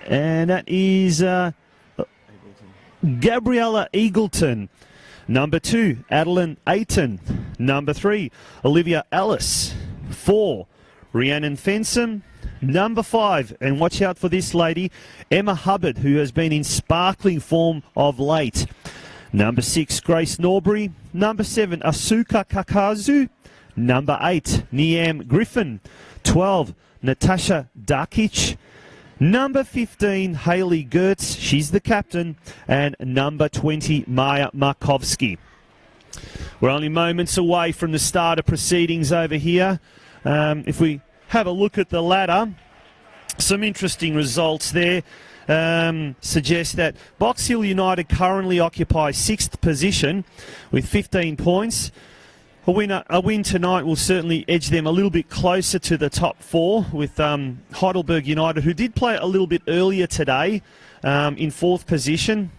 And that is Gabriella Eagleton. Number 2, Adeline Ayton. Number 3, Olivia Ellis. 4, Rhiannon Fensom. Number 5, and watch out for this lady, Emma Hubbard, who has been in sparkling form of late. Number 6, Grace Norbury. Number 7, Asuka Kakazu. Number 8, Niam Griffin. 12, Natasha Darkic. Number 15, Hayley Gertz. She's the captain. And number 20, Maya Markovsky. We're only moments away from the start of proceedings over here. If we have a look at the ladder, some interesting results there. Suggest that Box Hill United currently occupy 6th position with 15 points. A win tonight will certainly edge them a little bit closer to the top 4 with Heidelberg United, who did play a little bit earlier today, in 4th position.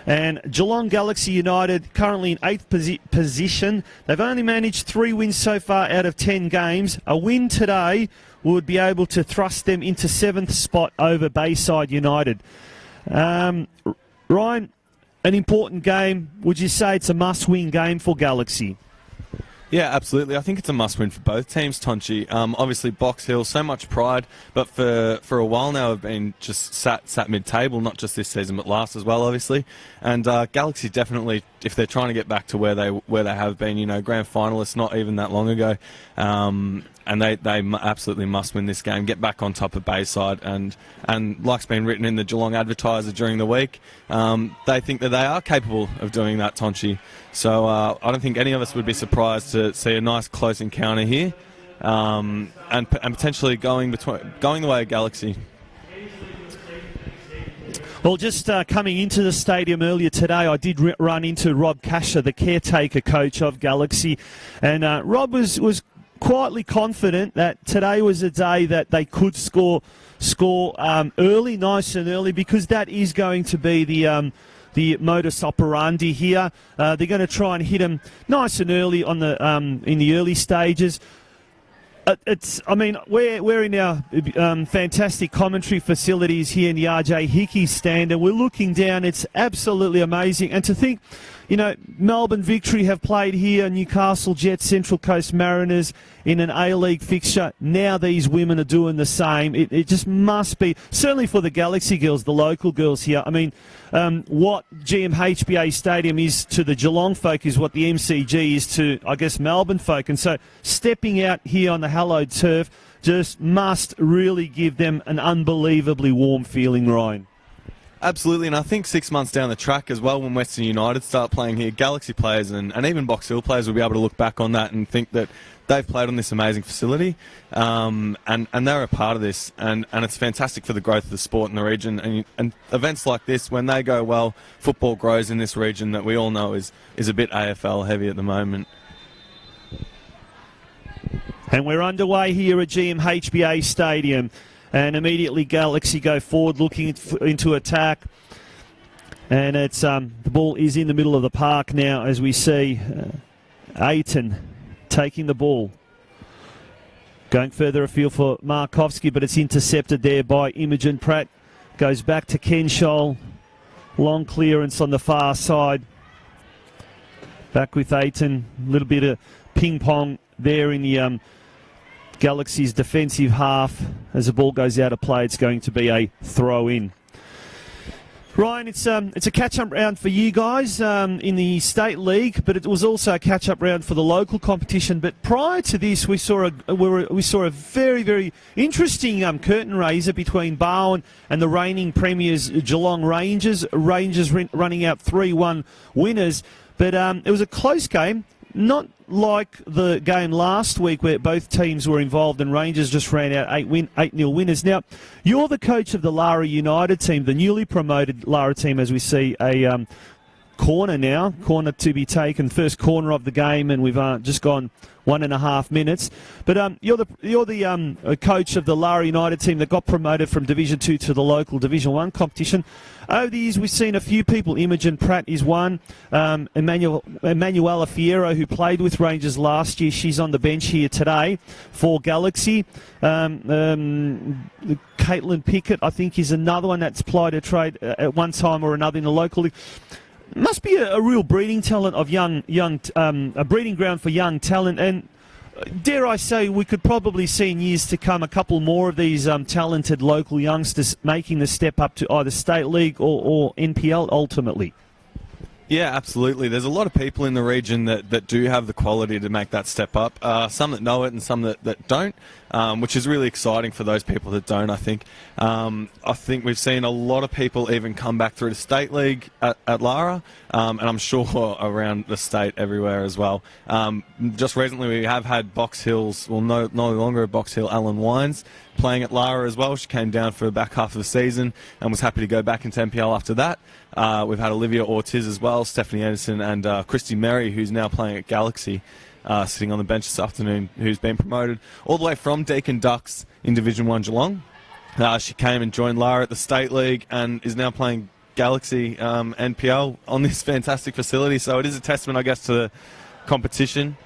And Geelong Galaxy United currently in 8th position. They've only managed 3 wins so far out of 10 games. A win today would be able to thrust them into 7th spot over Bayside United. Ryan, an important game. Would you say it's a must-win game for Galaxy? Yeah, absolutely. I think it's a must-win for both teams, Tonchi. Obviously, Box Hill, so much pride, but for a while now have been just sat mid-table, not just this season, but last as well, obviously. And Galaxy definitely, if they're trying to get back to where they have been, grand finalists not even that long ago, and they absolutely must win this game, get back on top of Bayside, and like's been written in the Geelong Advertiser during the week, they think that they are capable of doing that, Tonchi. So I don't think any of us would be surprised to see a nice close encounter here, and potentially going the way of Galaxy. Well, just coming into the stadium earlier today, I did run into Rob Casher, the caretaker coach of Galaxy, and Rob was quietly confident that today was a day that they could score early, nice and early, because that is going to be the modus operandi here. They're going to try and hit them nice and early on the in the early stages. We're in our fantastic commentary facilities here in the RJ Hickey stand, and we're looking down. It's absolutely amazing. And to think, Melbourne Victory have played here, Newcastle Jets, Central Coast Mariners in an A-League fixture. Now these women are doing the same. It just must be, certainly for the Galaxy girls, the local girls here. What GMHBA Stadium is to the Geelong folk is what the MCG is to, I guess, Melbourne folk. And so stepping out here on the hallowed turf just must really give them an unbelievably warm feeling, Ryan. Absolutely, and I think 6 months down the track as well, when Western United start playing here, Galaxy players and even Box Hill players will be able to look back on that and think that they've played on this amazing facility, and they're a part of this, and it's fantastic for the growth of the sport in the region. And events like this, when they go well, football grows in this region that we all know is a bit AFL heavy at the moment. And we're underway here at GMHBA Stadium. And immediately Galaxy go forward, looking into attack. And it's the ball is in the middle of the park now, as we see Ayton taking the ball. Going further afield for Markovsky, but it's intercepted there by Imogen Pratt. Goes back to Kenshall. Long clearance on the far side. Back with Ayton. A little bit of ping-pong there in the Galaxy's defensive half. As the ball goes out of play, it's going to be a throw-in. Ryan, it's a catch-up round for you guys in the State League, but it was also a catch-up round for the local competition. But prior to this, we saw a very, very interesting curtain raiser between Barwon and the reigning premiers Geelong Rangers. Rangers running out 3-1 winners, but it was a close game. Not like the game last week where both teams were involved and Rangers just ran out 8-0 winners. Now, you're the coach of the Lara United team, the newly promoted Lara team, as we see a corner now. Corner to be taken, first corner of the game, and we've just gone 1.5 minutes. But you're the coach of the Lara United team that got promoted from Division 2 to the local Division 1 competition. Over the years, we've seen a few people. Imogen Pratt is one. Emanuela Fierro, who played with Rangers last year, she's on the bench here today for Galaxy. Caitlin Pickett, I think, is another one that's plied her trade at one time or another in the local league. Must be a real breeding talent of a breeding ground for young talent, and dare I say, we could probably see in years to come a couple more of these talented local youngsters making the step up to either state league or NPL ultimately. Yeah, absolutely. There's a lot of people in the region that do have the quality to make that step up. Some that know it and some that don't, which is really exciting for those people that don't, I think. I think we've seen a lot of people even come back through the state league at Lara, and I'm sure around the state everywhere as well. Just recently we have had Box Hill's, well, no longer at Box Hill, Alan Wines playing at Lara as well. She came down for the back half of the season and was happy to go back into NPL after that. We've had Olivia Ortiz as well, Stephanie Anderson, and Christy Merry, who's now playing at Galaxy, sitting on the bench this afternoon, who's been promoted all the way from Deakin Ducks in Division 1 Geelong. She came and joined Lara at the State League and is now playing Galaxy NPL on this fantastic facility. So it is a testament, I guess, to the competition.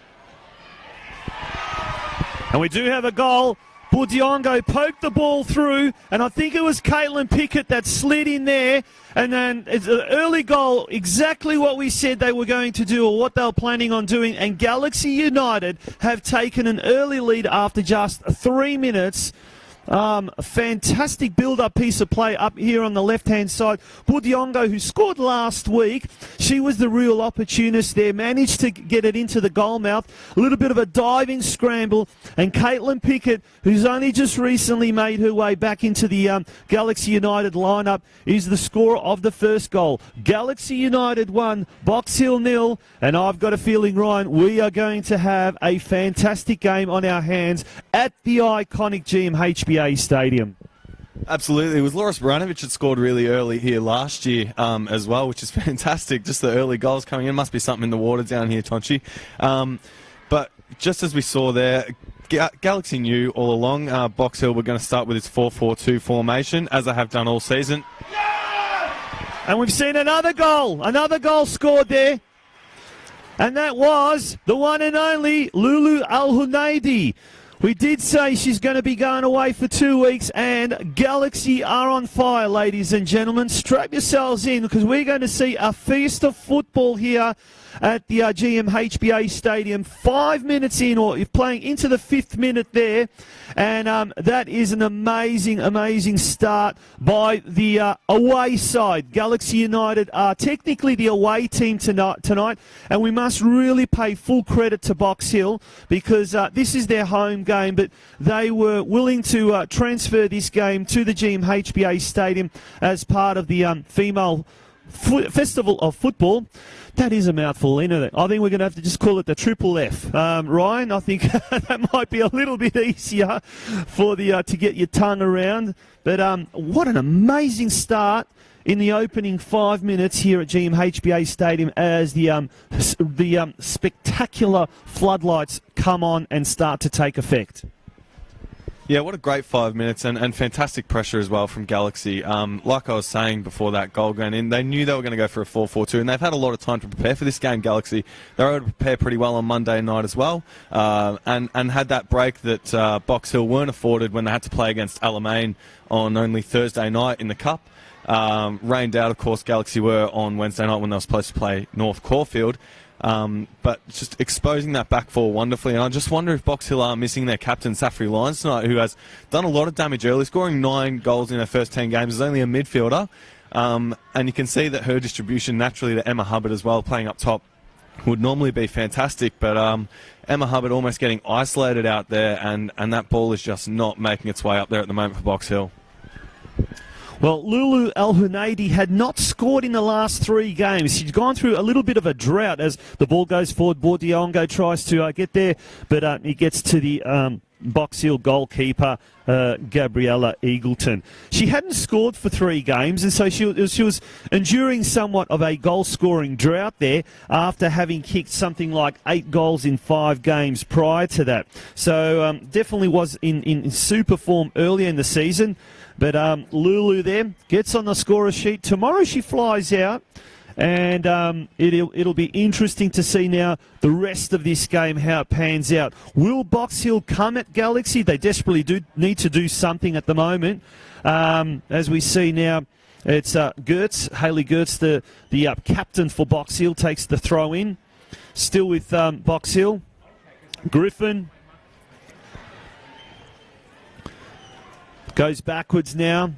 And we do have a goal. Budiongo poked the ball through, and I think it was Caitlin Pickett that slid in there. And then it's an early goal, exactly what we said they were going to do or what they were planning on doing. And Galaxy United have taken an early lead after just 3 minutes. A fantastic build-up piece of play up here on the left-hand side. Budiongo, who scored last week, she was the real opportunist there, managed to get it into the goal mouth. A little bit of a diving scramble, and Caitlin Pickett, who's only just recently made her way back into the Galaxy United lineup, is the scorer of the first goal. Galaxy United 1, Box Hill 0, and I've got a feeling, Ryan, we are going to have a fantastic game on our hands at the iconic GMHBA Stadium. Absolutely. It was Loris Baranovic that scored really early here last year as well, which is fantastic. Just the early goals coming in. Must be something in the water down here, Tonchi. But just as we saw there, Galaxy knew all along Box Hill were going to start with its 4-4-2 formation, as they have done all season. And we've seen another goal scored there. And that was the one and only Lulu Al-Hunaidi. We did say she's going to be going away for 2 weeks, and Galaxy are on fire, ladies and gentlemen. Strap yourselves in, because we're going to see a feast of football here at the GMHBA Stadium. 5 minutes in, or you're playing into the 5th minute there, and that is an amazing start by the away side. Galaxy United are technically the away team tonight, and we must really pay full credit to Box Hill, because this is their home game, but they were willing to transfer this game to the GMHBA Stadium as part of the female Festival of Football. That is a mouthful, isn't it? I think we're going to have to just call it the Triple F. Ryan, I think that might be a little bit easier for the to get your tongue around. But what an amazing start in the opening 5 minutes here at GMHBA Stadium as the spectacular floodlights come on and start to take effect. Yeah, what a great 5 minutes, and fantastic pressure as well from Galaxy. Like I was saying before that goal going in, they knew they were going to go for a 4-4-2, and they've had a lot of time to prepare for this game, Galaxy. They were able to prepare pretty well on Monday night as well, and had that break that Box Hill weren't afforded when they had to play against Alamein on only Thursday night in the Cup. Rained out, of course, Galaxy were on Wednesday night when they were supposed to play North Caulfield. But just exposing that back four wonderfully. And I just wonder if Box Hill are missing their captain, Safri Lyons, tonight, who has done a lot of damage early, scoring 9 goals in her first 10 games. Is only a midfielder. And you can see that her distribution naturally to Emma Hubbard as well, playing up top, would normally be fantastic. But Emma Hubbard almost getting isolated out there, and that ball is just not making its way up there at the moment for Box Hill. Well, Lulu El-Hunaidi had not scored in the last 3 games. She's gone through a little bit of a drought as the ball goes forward. Budiongo tries to get there, but he gets to the Box Hill goalkeeper Gabriella Eagleton. She hadn't scored for 3 games, and so she was enduring somewhat of a goal-scoring drought there after having kicked something like 8 goals in 5 games prior to that. So definitely was in super form earlier in the season. But Lulu there gets on the scorer sheet. Tomorrow she flies out. And it'll be interesting to see now the rest of this game, how it pans out. Will Box Hill come at Galaxy? They desperately do need to do something at the moment. As we see now, it's Gertz, Hayley Gertz, the captain for Box Hill, takes the throw in. Still with Box Hill. Griffin goes backwards now.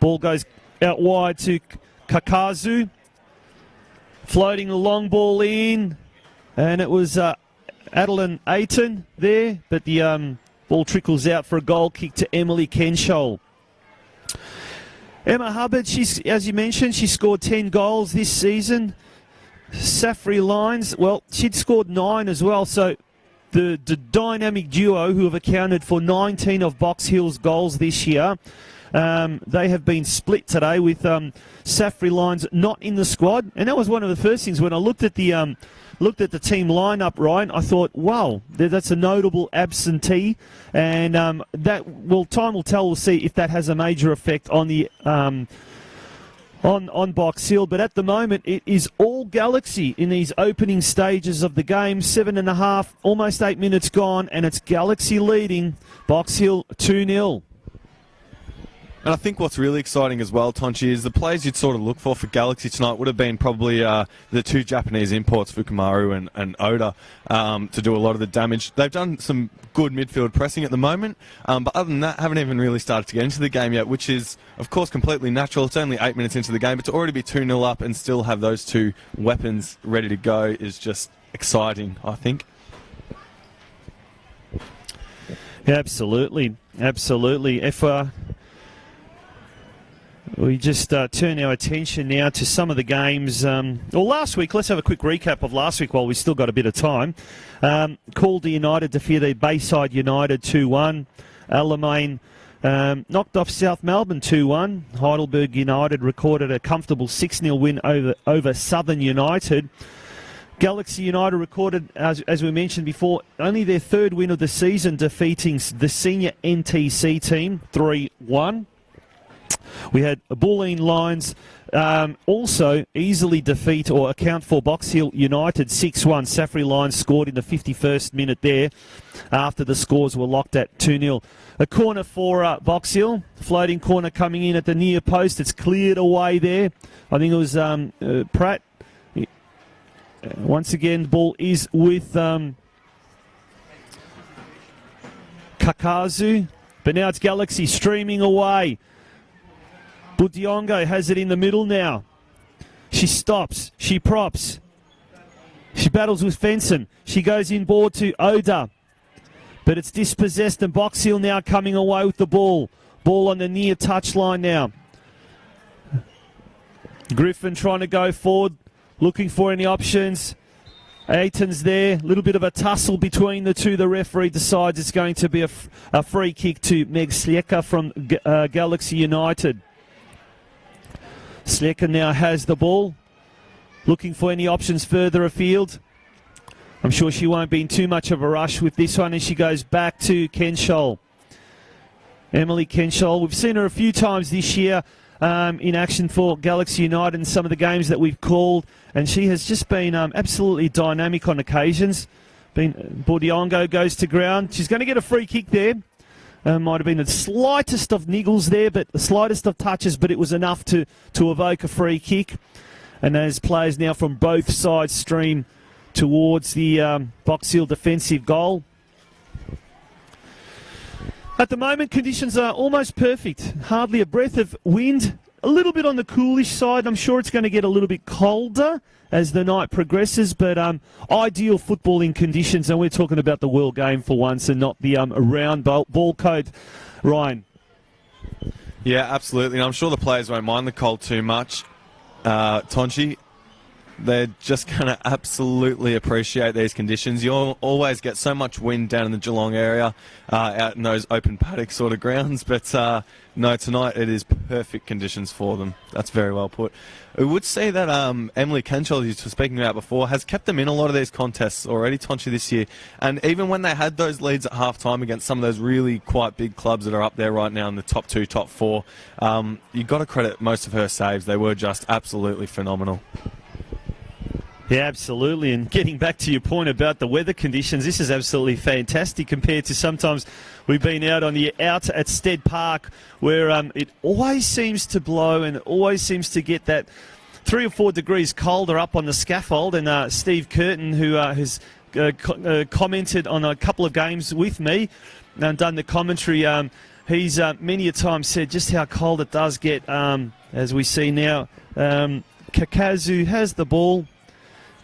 Ball goes out wide to Kakazu. Floating the long ball in, and it was Adeline Ayton there, but the ball trickles out for a goal kick to Emily Kenshall. Emma Hubbard, as you mentioned, she scored 10 goals this season. Safri Lyons, well, she'd scored 9 as well, so the dynamic duo who have accounted for 19 of Box Hill's goals this year, they have been split today with Safri Lyons not in the squad, and that was one of the first things when I looked at the team lineup, Ryan. I thought, wow, that's a notable absentee, and time will tell. We'll see if that has a major effect on the on Box Hill. But at the moment, it is all Galaxy in these opening stages of the game. 7.5, almost 8 minutes gone, and it's Galaxy leading Box Hill 2-0. And I think what's really exciting as well, Tonchi, is the players you'd sort of look for Galaxy tonight would have been probably the 2 Japanese imports, Fukumaru and Oda, to do a lot of the damage. They've done some good midfield pressing at the moment, but other than that, haven't even really started to get into the game yet, which is, of course, completely natural. It's only 8 minutes into the game, but to already be 2-0 up and still have those 2 weapons ready to go is just exciting, I think. Absolutely. If we just turn our attention now to some of the games. Last week, let's have a quick recap of last week while we've still got a bit of time. Calder United defeated Bayside United 2-1. Alamein knocked off South Melbourne 2-1. Heidelberg United recorded a comfortable 6-0 win over Southern United. Galaxy United recorded, as we mentioned before, only their 3rd win of the season, defeating the senior NTC team 3-1. We had Bulleen Lions also easily defeat or account for Box Hill United 6-1. Safri Lions scored in the 51st minute there after the scores were locked at 2-0. A corner for Box Hill, floating corner coming in at the near post. It's cleared away there. I think it was Pratt. Once again, the ball is with Kakazu, but now it's Galaxy streaming away. Budiongo has it in the middle now. She stops. She props. She battles with Fenson. She goes inboard to Oda. But it's dispossessed, and Box Hill now coming away with the ball. Ball on the near touchline now. Griffin trying to go forward, looking for any options. Ayton's there. A little bit of a tussle between the two. The referee decides it's going to be a free kick to Meg Slieker from Galaxy United. Slieker now has the ball, looking for any options further afield. I'm sure she won't be in too much of a rush with this one as she goes back to Kenshall. Emily Kenshall, we've seen her a few times this year in action for Galaxy United in some of the games that we've called, and she has just been absolutely dynamic on occasions. Budiongo goes to ground. She's going to get a free kick there. Might have been the slightest of niggles there, but the slightest of touches, but it was enough to evoke a free kick. And as players now from both sides stream towards the Box Hill defensive goal. At the moment, conditions are almost perfect. Hardly a breath of wind. A little bit on the coolish side. I'm sure it's going to get a little bit colder as the night progresses, but ideal footballing conditions, and we're talking about the world game for once and not the round ball code. Ryan. Yeah, absolutely. And I'm sure the players won't mind the cold too much. Tonchi, they're just going to absolutely appreciate these conditions. You'll always get so much wind down in the Geelong area, out in those open paddock sort of grounds, but no, tonight it is perfect conditions for them. That's very well put. I would say that Emily Kenshall, you were speaking about before, has kept them in a lot of these contests already, Tonchi, this year. And even when they had those leads at half-time against some of those really quite big clubs that are up there right now in the top 2, top 4, you've got to credit most of her saves. They were just absolutely phenomenal. Yeah, absolutely. And getting back to your point about the weather conditions, this is absolutely fantastic compared to sometimes we've been out at Stead Park where it always seems to blow and it always seems to get that 3 or 4 degrees colder up on the scaffold. And Steve Curtin, who has commented on a couple of games with me and done the commentary, he's many a time said just how cold it does get, as we see now. Kakazu has the ball.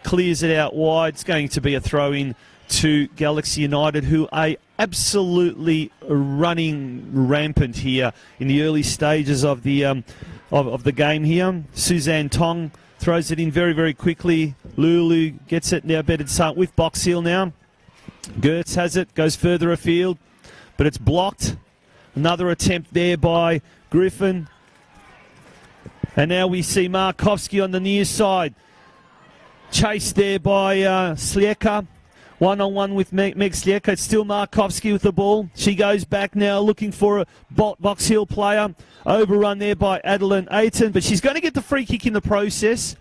Clears it out wide. It's going to be a throw-in to Galaxy United, who are absolutely running rampant here in the early stages of the game here. Suzanne Tong throws it in very, very quickly. Lulu gets it now, better start with Box Hill now. Gertz has it, goes further afield, but it's blocked. Another attempt there by Griffin. And now we see Markovsky on the near side. Chased there by Slieka. One-on-one with Meg Slieka. It's still Markovsky with the ball. She goes back now looking for a Box Hill player. Overrun there by Adeline Ayton, but she's going to get the free kick in the process.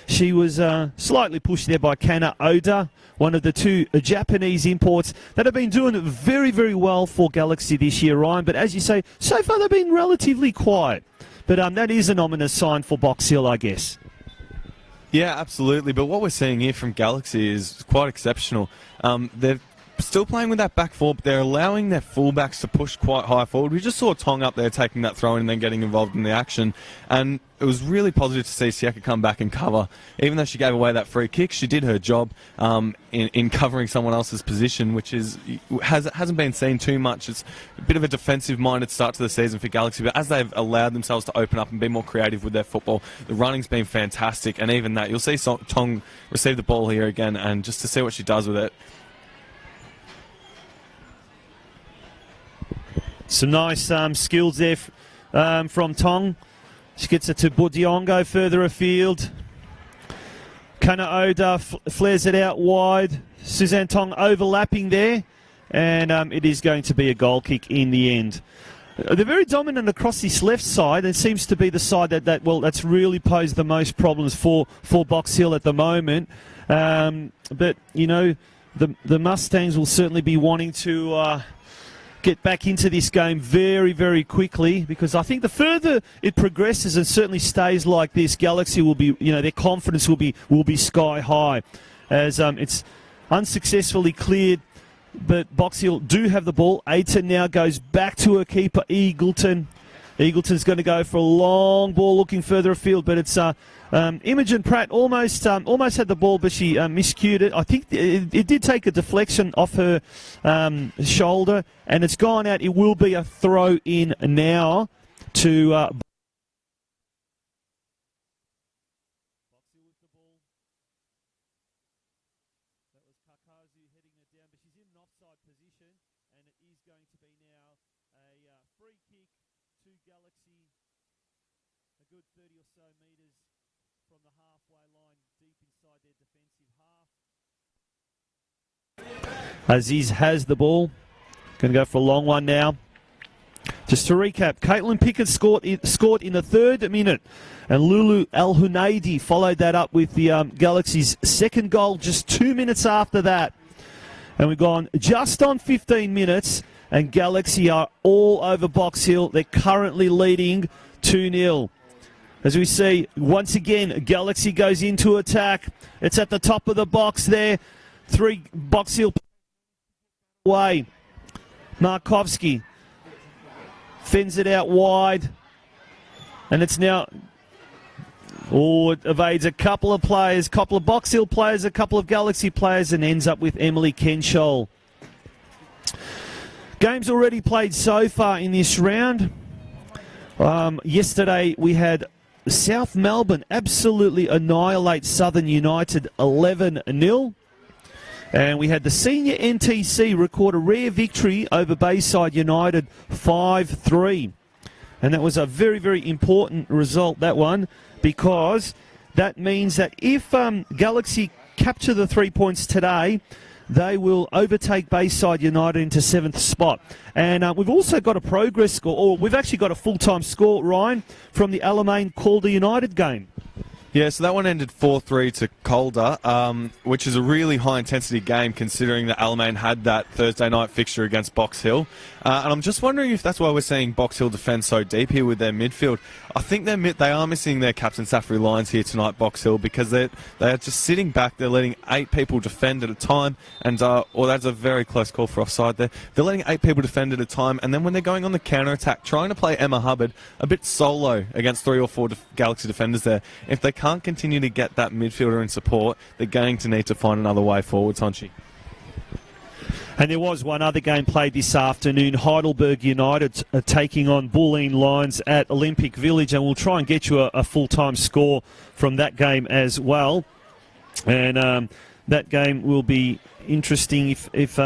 She was slightly pushed there by Kana Oda, one of the 2 Japanese imports that have been doing it very, very well for Galaxy this year, Ryan. But as you say, so far they've been relatively quiet. But that is an ominous sign for Box Hill, I guess. Yeah, absolutely. But what we're seeing here from Galaxy is quite exceptional. They're still playing with that back four, but they're allowing their fullbacks to push quite high forward. We just saw Tong up there taking that throw in and then getting involved in the action. And it was really positive to see Siaka come back and cover. Even though she gave away that free kick, she did her job in covering someone else's position, which hasn't been seen too much. It's a bit of a defensive-minded start to the season for Galaxy, but as they've allowed themselves to open up and be more creative with their football, the running's been fantastic. And even that, you'll see Tong receive the ball here again, and just to see what she does with it. Some nice skills there from Tong. She gets it to Budiongo further afield. Kana Oda flares it out wide. Suzanne Tong overlapping there. And it is going to be a goal kick in the end. They're very dominant across this left side. It seems to be the side that's really posed the most problems for Box Hill at the moment. But, you know, the Mustangs will certainly be wanting to get back into this game very, very quickly, because I think the further it progresses and certainly stays like this, Galaxy will be, you know, their confidence will be sky high, as it's unsuccessfully cleared. But Box Hill do have the ball. Ayton now goes back to her keeper, Eagleton. Eagleton's going to go for a long ball looking further afield, but it's Imogen Pratt almost had the ball, but she miscued it. I think it did take a deflection off her shoulder, and it's gone out. It will be a throw in now to Aziz has the ball. Going to go for a long one now. Just to recap, Caitlin Pickett scored in the 3rd minute, and Lulu Al Hunaidi followed that up with the Galaxy's second goal just 2 minutes after that. And we've gone just on 15 minutes, and Galaxy are all over Box Hill. They're currently leading 2-0. As we see, once again, Galaxy goes into attack. It's at the top of the box there. 3 Box Hill away. Markovsky fends it out wide, and it's now it evades a couple of players, couple of Box Hill players, a couple of Galaxy players, and ends up with Emily Kenshall. Games already played so far in this round. Yesterday we had South Melbourne absolutely annihilate Southern United 11-0. And we had the senior NTC record a rare victory over Bayside United 5-3. And that was a very, very important result, that one, because that means that if Galaxy capture the 3 points today, they will overtake Bayside United into 7th spot. And we've also got a progress score, or we've actually got a full-time score, Ryan, from the Alamein Calder United game. Yeah, so that one ended 4-3 to Calder, which is a really high-intensity game considering that Alamein had that Thursday night fixture against Box Hill. And I'm just wondering if that's why we're seeing Box Hill defend so deep here with their midfield. I think they are missing their captain Safri Lyons here tonight, Box Hill, because they are just sitting back. They're letting 8 people defend at a time, and that's a very close call for offside there. They're letting 8 people defend at a time, and then when they're going on the counter-attack, trying to play Emma Hubbard a bit solo against 3 or 4 Galaxy defenders there. If they can't continue to get that midfielder in support, they're going to need to find another way forward, Tonchi. And there was one other game played this afternoon. Heidelberg United taking on Bulleen Lions at Olympic Village, and we'll try and get you a full-time score from that game as well. And that game will be interesting if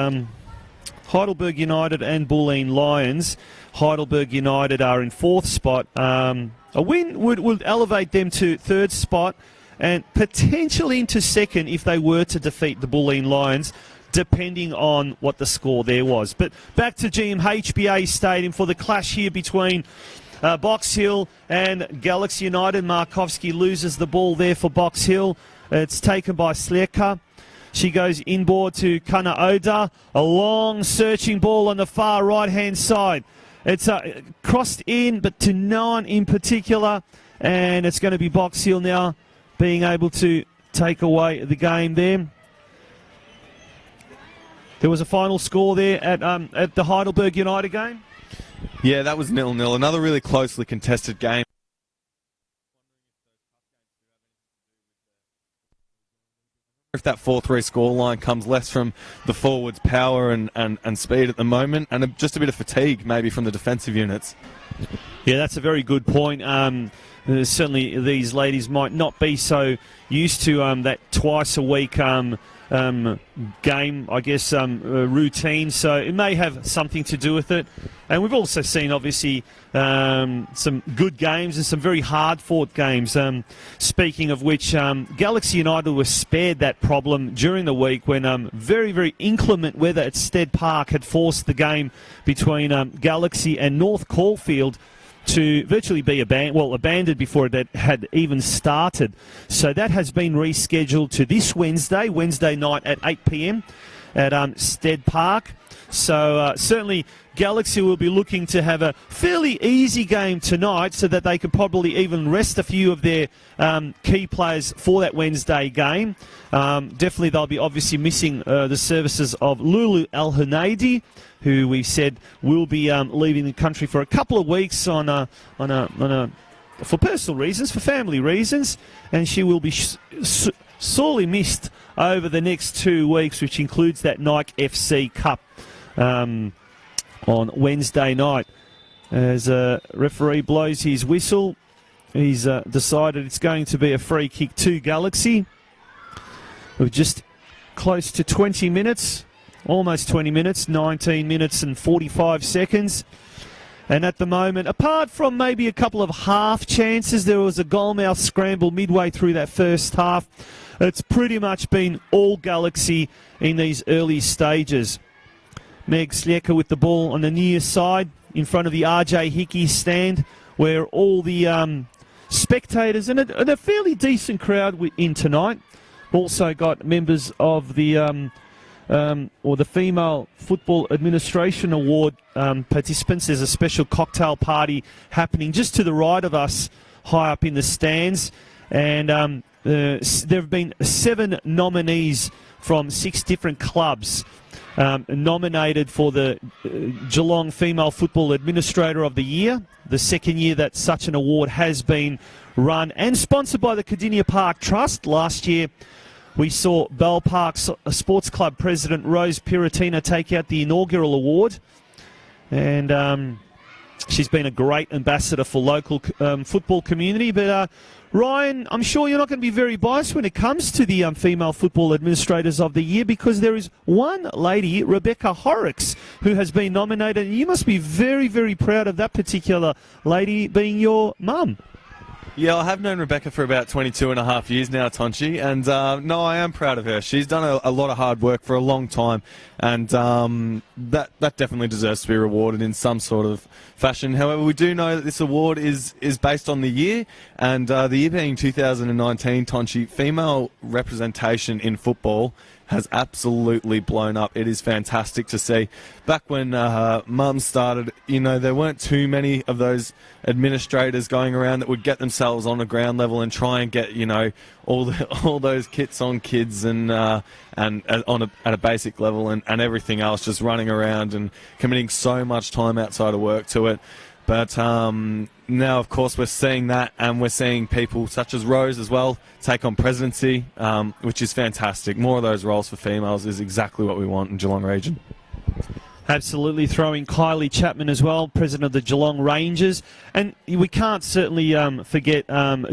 Heidelberg United and Bulleen Lions. Heidelberg United are in 4th spot. A win would elevate them to 3rd spot and potentially into 2nd if they were to defeat the Bulleen Lions, depending on what the score there was. But back to GMHBA Stadium for the clash here between Box Hill and Galaxy United. Markovski loses the ball there for Box Hill. It's taken by Sleka. She goes inboard to Kana Oda. A long searching ball on the far right-hand side. It's crossed in, but to no one in particular. And it's going to be Box Hill now being able to take away the game there. There was a final score there at the Heidelberg United game. Yeah, that was 0-0. Another really closely contested game. If that 4-3 scoreline comes less from the forwards' power and speed at the moment, and just a bit of fatigue maybe from the defensive units. Yeah, that's a very good point. Certainly these ladies might not be so used to that twice-a-week game, I guess, routine, so it may have something to do with it. And we've also seen, obviously, some good games and some very hard-fought games. Speaking of which, Galaxy United was spared that problem during the week when very, very inclement weather at Stead Park had forced the game between Galaxy and North Caulfield to virtually be abandoned before it had even started. So that has been rescheduled to this Wednesday night at 8 p.m. at Stead Park. So certainly Galaxy will be looking to have a fairly easy game tonight so that they could probably even rest a few of their key players for that Wednesday game. Definitely they'll be obviously missing the services of Lulu El Hanadi, who we said will be leaving the country for a couple of weeks for personal reasons, for family reasons, and she will be sorely missed over the next 2 weeks, which includes that Nike FC Cup on Wednesday night. As a referee blows his whistle, he's decided it's going to be a free kick to Galaxy. We're just close to 20 minutes. Almost 20 minutes, 19 minutes and 45 seconds. And at the moment, apart from maybe a couple of half chances, there was a goalmouth scramble midway through that first half. It's pretty much been all Galaxy in these early stages. Meg Sleka with the ball on the near side in front of the RJ Hickey stand, where all the spectators and a fairly decent crowd in tonight. Also got members of the or the Female Football Administration Award participants. There's a special cocktail party happening just to the right of us, high up in the stands. And there have been 7 nominees from 6 different clubs nominated for the Geelong Female Football Administrator of the Year, the second year that such an award has been run, and sponsored by the Cardinia Park Trust. Last year, we saw Bell Park Sports Club President Rose Piratina take out the inaugural award. And she's been a great ambassador for local football community. But Ryan, I'm sure you're not going to be very biased when it comes to the Female Football Administrators of the Year, because there is one lady, Rebecca Horrocks, who has been nominated. And you must be very, very proud of that particular lady being your mum. Yeah, I have known Rebecca for about 22 and a half years now, Tonchi, and no, I am proud of her. She's done a lot of hard work for a long time, and that definitely deserves to be rewarded in some sort of fashion. However, we do know that this award is based on the year, and the year being 2019, Tonchi, female representation in football has absolutely blown up. It is fantastic to see. Back when Mum started, there weren't too many of those administrators going around that would get themselves on a ground level and try and get, all those kits on kids and at a basic level and everything else, just running around and committing so much time outside of work to it. But now, of course, we're seeing that, and we're seeing people such as Rose as well take on presidency, which is fantastic. More of those roles for females is exactly what we want in Geelong region. Absolutely. Throwing Kylie Chapman as well, president of the Geelong Rangers. And we can't certainly forget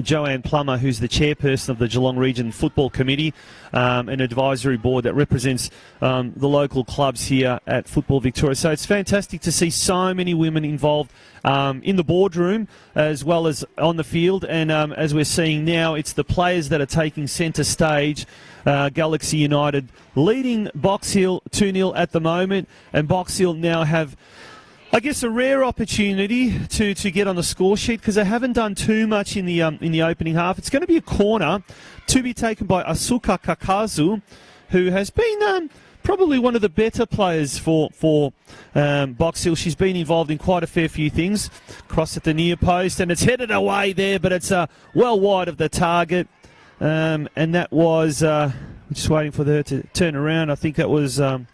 Joanne Plummer, who's the chairperson of the Geelong Region Football Committee, an advisory board that represents the local clubs here at Football Victoria. So it's fantastic to see so many women involved in the boardroom as well as on the field. And as we're seeing now, it's the players that are taking centre stage. Galaxy United leading Box Hill 2-0 at the moment, and Box Hill now have, I guess, a rare opportunity to get on the score sheet, because they haven't done too much in the opening half. It's going to be a corner to be taken by Asuka Kakazu, who has been probably one of the better players for Box Hill. She's been involved in quite a fair few things. Cross at the near post, and it's headed away there, but it's well wide of the target. And that was, just waiting for her to turn around. I think that was one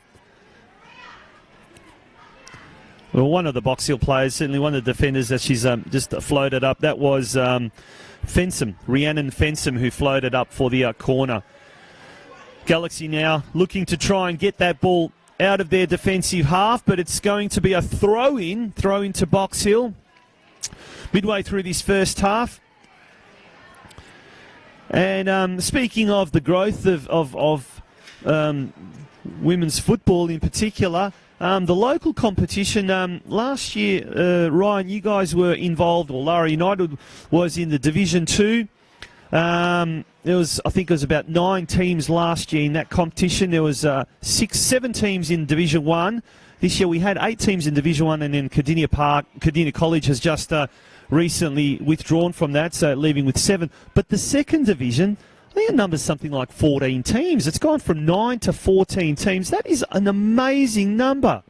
of the Box Hill players, certainly one of the defenders that she's just floated up. That was Fensom, Rhiannon Fensom, who floated up for the corner. Galaxy now looking to try and get that ball out of their defensive half, but it's going to be a throw-in to Box Hill midway through this first half. And speaking of the growth of women's football in particular, the local competition last year, Ryan, you guys were involved, or Lara United was in the Division 2. I think it was about 9 teams last year in that competition. There was 7 teams in Division 1. This year we had 8 teams in Division 1, and then Cardinia College has just recently withdrawn from that, so leaving with 7. But the second division, I think the number's something like 14 teams. It's gone from 9 to 14 teams. That is an amazing number.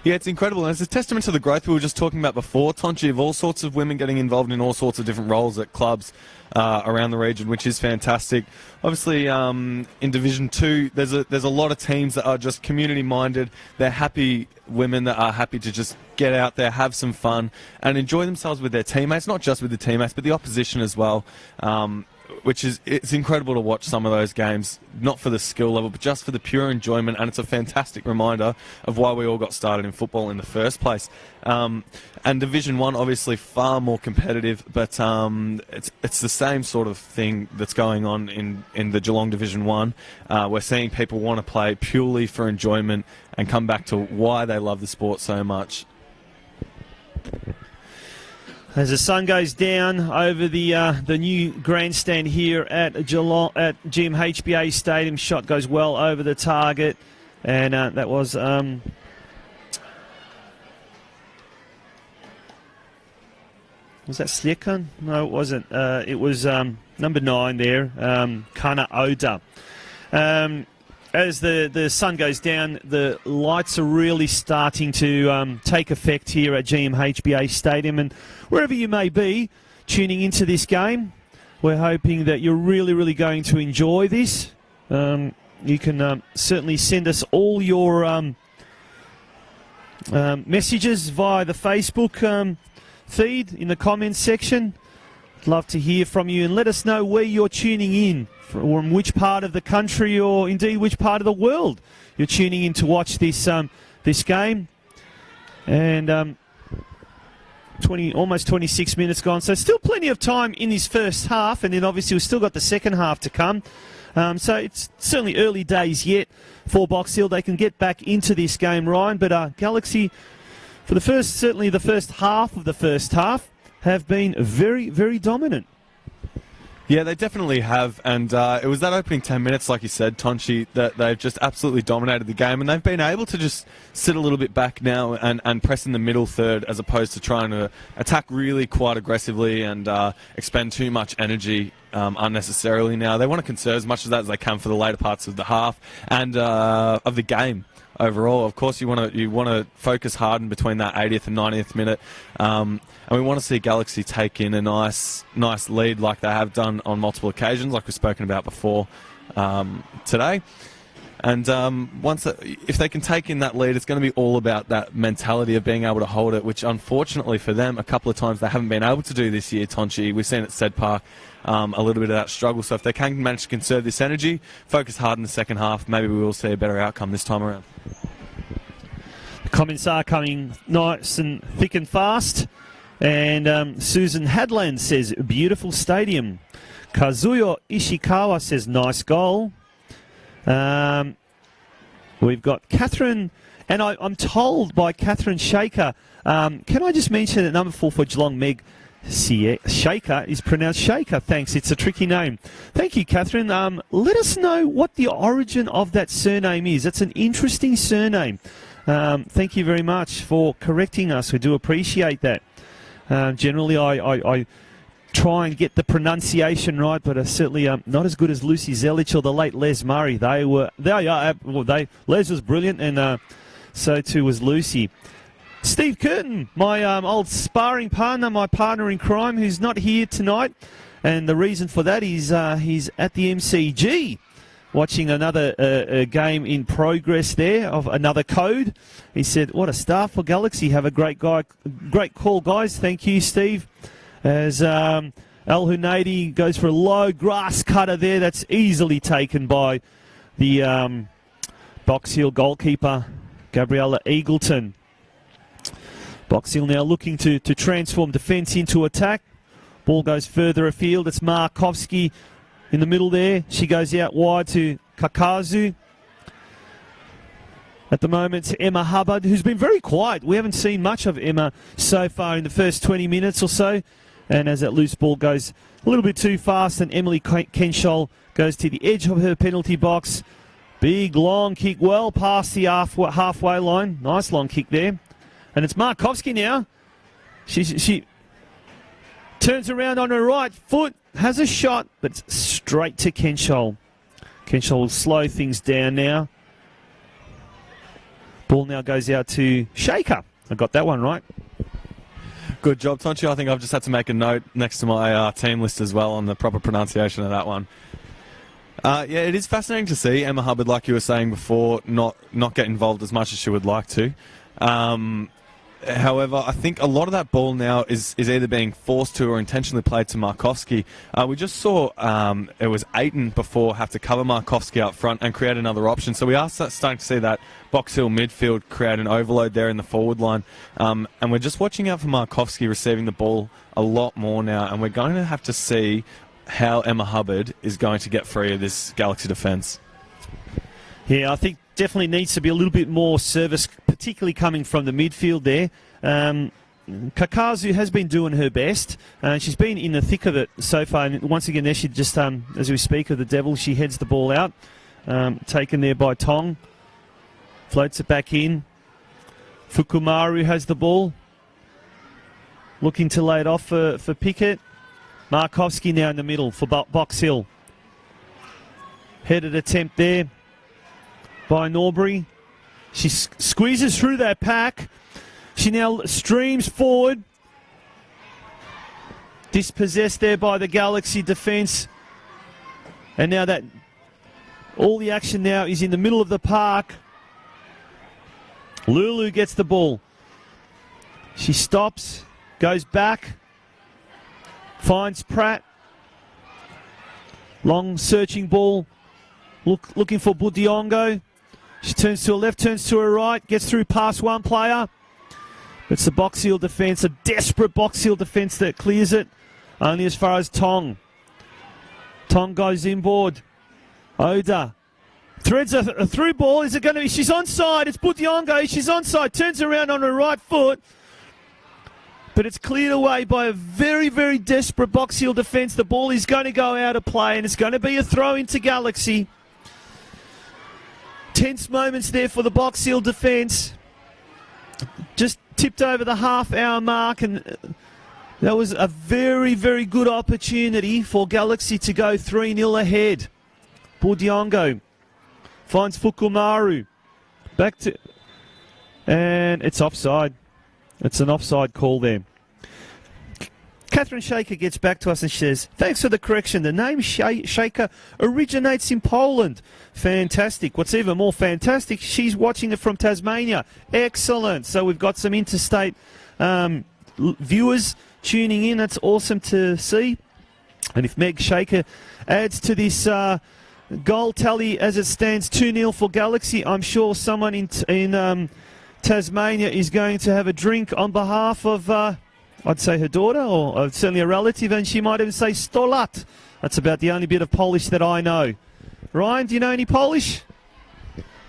Yeah, it's incredible, and it's a testament to the growth we were just talking about before, Tonchi, of all sorts of women getting involved in all sorts of different roles at clubs around the region, which is fantastic. Obviously, in Division 2, there's a lot of teams that are just community-minded. They're happy women that are happy to just get out there, have some fun, and enjoy themselves with their teammates, not just with the teammates, but the opposition as well. It's incredible to watch some of those games, not for the skill level, but just for the pure enjoyment, and it's a fantastic reminder of why we all got started in football in the first place. And Division 1, obviously far more competitive, but it's the same sort of thing that's going on in the Geelong Division 1. We're seeing people want to play purely for enjoyment and come back to why they love the sport so much. As the sun goes down over the new grandstand here at Geelong, at GMHBA Stadium, shot goes well over the target, and that was was that Sliekan? No, it wasn't. It was number 9 there, Kana Oda. As the sun goes down, the lights are really starting to take effect here at GMHBA Stadium. And wherever you may be tuning into this game, we're hoping that you're really, really going to enjoy this. You can certainly send us all your messages via the Facebook feed in the comments section. I'd love to hear from you, and let us know where you're tuning in, from which part of the country or indeed which part of the world you're tuning in to watch this this game. And almost 26 minutes gone. So still plenty of time in this first half, and then obviously we've still got the second half to come. So it's certainly early days yet for Box Hill. They can get back into this game, Ryan. But Galaxy, for certainly the first half of the first half, have been very, very dominant. Yeah, they definitely have, and it was that opening 10 minutes, like you said, Tonchi, that they've just absolutely dominated the game, and they've been able to just sit a little bit back now and press in the middle third as opposed to trying to attack really quite aggressively and expend too much energy unnecessarily now. They want to conserve as much of that as they can for the later parts of the half and of the game. Overall, of course, you want to focus hard in between that 80th and 90th minute, and we want to see Galaxy take in a nice lead like they have done on multiple occasions, like we've spoken about before today. And if they can take in that lead, it's going to be all about that mentality of being able to hold it, which unfortunately for them, a couple of times they haven't been able to do this year, Tonchi. We've seen at Sed Park a little bit of that struggle. So if they can manage to conserve this energy, focus hard in the second half, maybe we will see a better outcome this time around. The comments are coming nice and thick and fast. And Susan Hadland says, beautiful stadium. Kazuyo Ishikawa says, nice goal. We've got Catherine, and I'm told by Catherine Shaker, can I just mention that number 4 for Geelong, Meg Shaker, is pronounced Shaker. Thanks, it's a tricky name. Thank you, Catherine. Let us know what the origin of that surname is. That's an interesting surname. Thank you very much for correcting us. We do appreciate that. Generally, I try and get the pronunciation right, but certainly not as good as Lucy Zelich or the late Les Murray. Les was brilliant, and so too was Lucy. Steve Curtin, my old sparring partner, my partner in crime, who's not here tonight, and the reason for that is he's at the MCG watching another game in progress there of another code. He said, what a start for Galaxy. Have a great call, guys. Thank you, Steve. As El Hunaidi goes for a low grass cutter there. That's easily taken by the Box Hill goalkeeper, Gabriella Eagleton. Box Hill now looking to transform defence into attack. Ball goes further afield. It's Markovsky in the middle there. She goes out wide to Kakazu. At the moment, it's Emma Hubbard, who's been very quiet. We haven't seen much of Emma so far in the first 20 minutes or so. And as that loose ball goes a little bit too fast, and Emily Kenshall goes to the edge of her penalty box. Big long kick, well past the halfway line. Nice long kick there. And it's Markovsky now. She turns around on her right foot, has a shot, but it's straight to Kenshall. Kenshall will slow things down now. Ball now goes out to Shaker. I got that one right. Good job, Tonchi. I think I've just had to make a note next to my team list as well on the proper pronunciation of that one. Yeah, it is fascinating to see Emma Hubbard, like you were saying before, not get involved as much as she would like to. However, I think a lot of that ball now is either being forced to or intentionally played to Markovsky. We just saw it was Aiton before have to cover Markovsky up front and create another option. So we are starting to see that Box Hill midfield create an overload there in the forward line. And we're just watching out for Markovsky receiving the ball a lot more now. And we're going to have to see how Emma Hubbard is going to get free of this Galaxy defence. Yeah, I think definitely needs to be a little bit more service, particularly coming from the midfield there. Kakazu has been doing her best. She's been in the thick of it so far. And once again, there she just, as we speak of the Devils, she heads the ball out. Taken there by Tong. Floats it back in. Fukumaru has the ball. Looking to lay it off for Pickett. Markovsky now in the middle for Box Hill. Headed attempt there by Norbury. She squeezes through that pack. She now streams forward. Dispossessed there by the Galaxy defence. And now that all the action now is in the middle of the park. Lulu gets the ball. She stops, goes back, finds Pratt. Long searching ball. Looking for Budiongo. She turns to her left, turns to her right, gets through past one player. It's the Box Hill defence, a desperate Box Hill defence that clears it. Only as far as Tong. Tong goes inboard. Oda threads a through ball. Is it going to be? She's onside. It's Budiongo. She's onside. Turns around on her right foot. But it's cleared away by a very, very desperate Box Hill defence. The ball is going to go out of play and it's going to be a throw into Galaxy. Tense moments there for the Box Hill defence. Just tipped over the half-hour mark, and that was a very, very good opportunity for Galaxy to go 3-0 ahead. Budiongo finds Fukumaru. Back to... And it's offside. It's an offside call there. Catherine Shaker gets back to us and says, thanks for the correction. The name Shaker originates in Poland. Fantastic. What's even more fantastic, she's watching it from Tasmania. Excellent. So we've got some interstate viewers tuning in. That's awesome to see. And if Meg Shaker adds to this goal tally as it stands 2-0 for Galaxy, I'm sure someone in Tasmania is going to have a drink on behalf of... I'd say her daughter, or certainly a relative, and she might even say Stolat. That's about the only bit of Polish that I know. Ryan, do you know any Polish?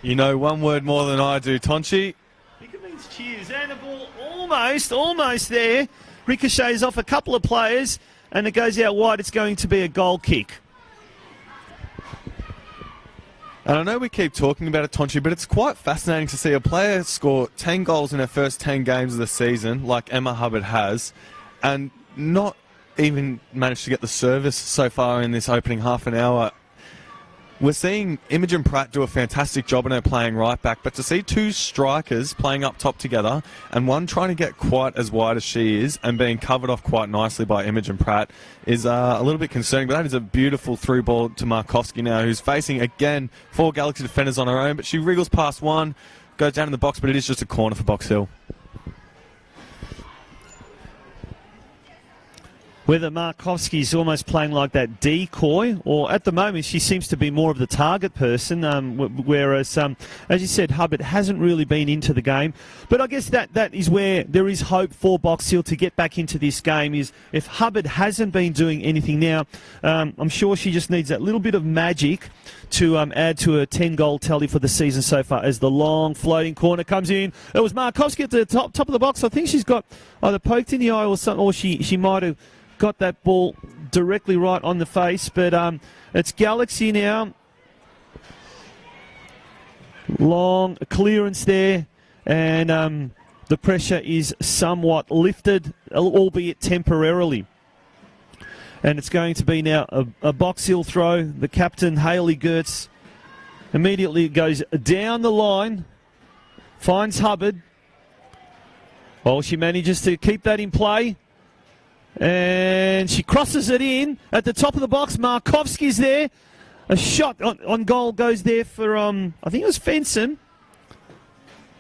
You know one word more than I do, Tonchi. I think it means cheers. And the ball almost there. Ricochets off a couple of players, and it goes out wide. It's going to be a goal kick. And I know we keep talking about it, Tonchi, but it's quite fascinating to see a player score 10 goals in her first 10 games of the season, like Emma Hubbard has, and not even manage to get the service so far in this opening half an hour. We're seeing Imogen Pratt do a fantastic job in her playing right back, but to see two strikers playing up top together and one trying to get quite as wide as she is and being covered off quite nicely by Imogen Pratt is a little bit concerning. But that is a beautiful through ball to Markowski now, who's facing, again, 4 Galaxy defenders on her own, but she wriggles past one, goes down in the box, but it is just a corner for Box Hill. Whether Markowski's almost playing like that decoy, or at the moment she seems to be more of the target person, whereas, as you said, Hubbard hasn't really been into the game. But I guess that is where there is hope for Box Hill to get back into this game, is if Hubbard hasn't been doing anything now, I'm sure she just needs that little bit of magic to add to a 10-goal tally for the season so far, as the long floating corner comes in. It was Markowski at the top of the box. I think she's got either poked in the eye or something, or she might have got that ball directly right on the face, but it's Galaxy now. Long clearance there, and the pressure is somewhat lifted, albeit temporarily. And it's going to be now a Box Hill throw. The captain, Hayley Gertz, immediately goes down the line, finds Hubbard. Well, she manages to keep that in play. And she crosses it in at the top of the box. Markowski's there. A shot on goal goes there for, I think it was Fenson.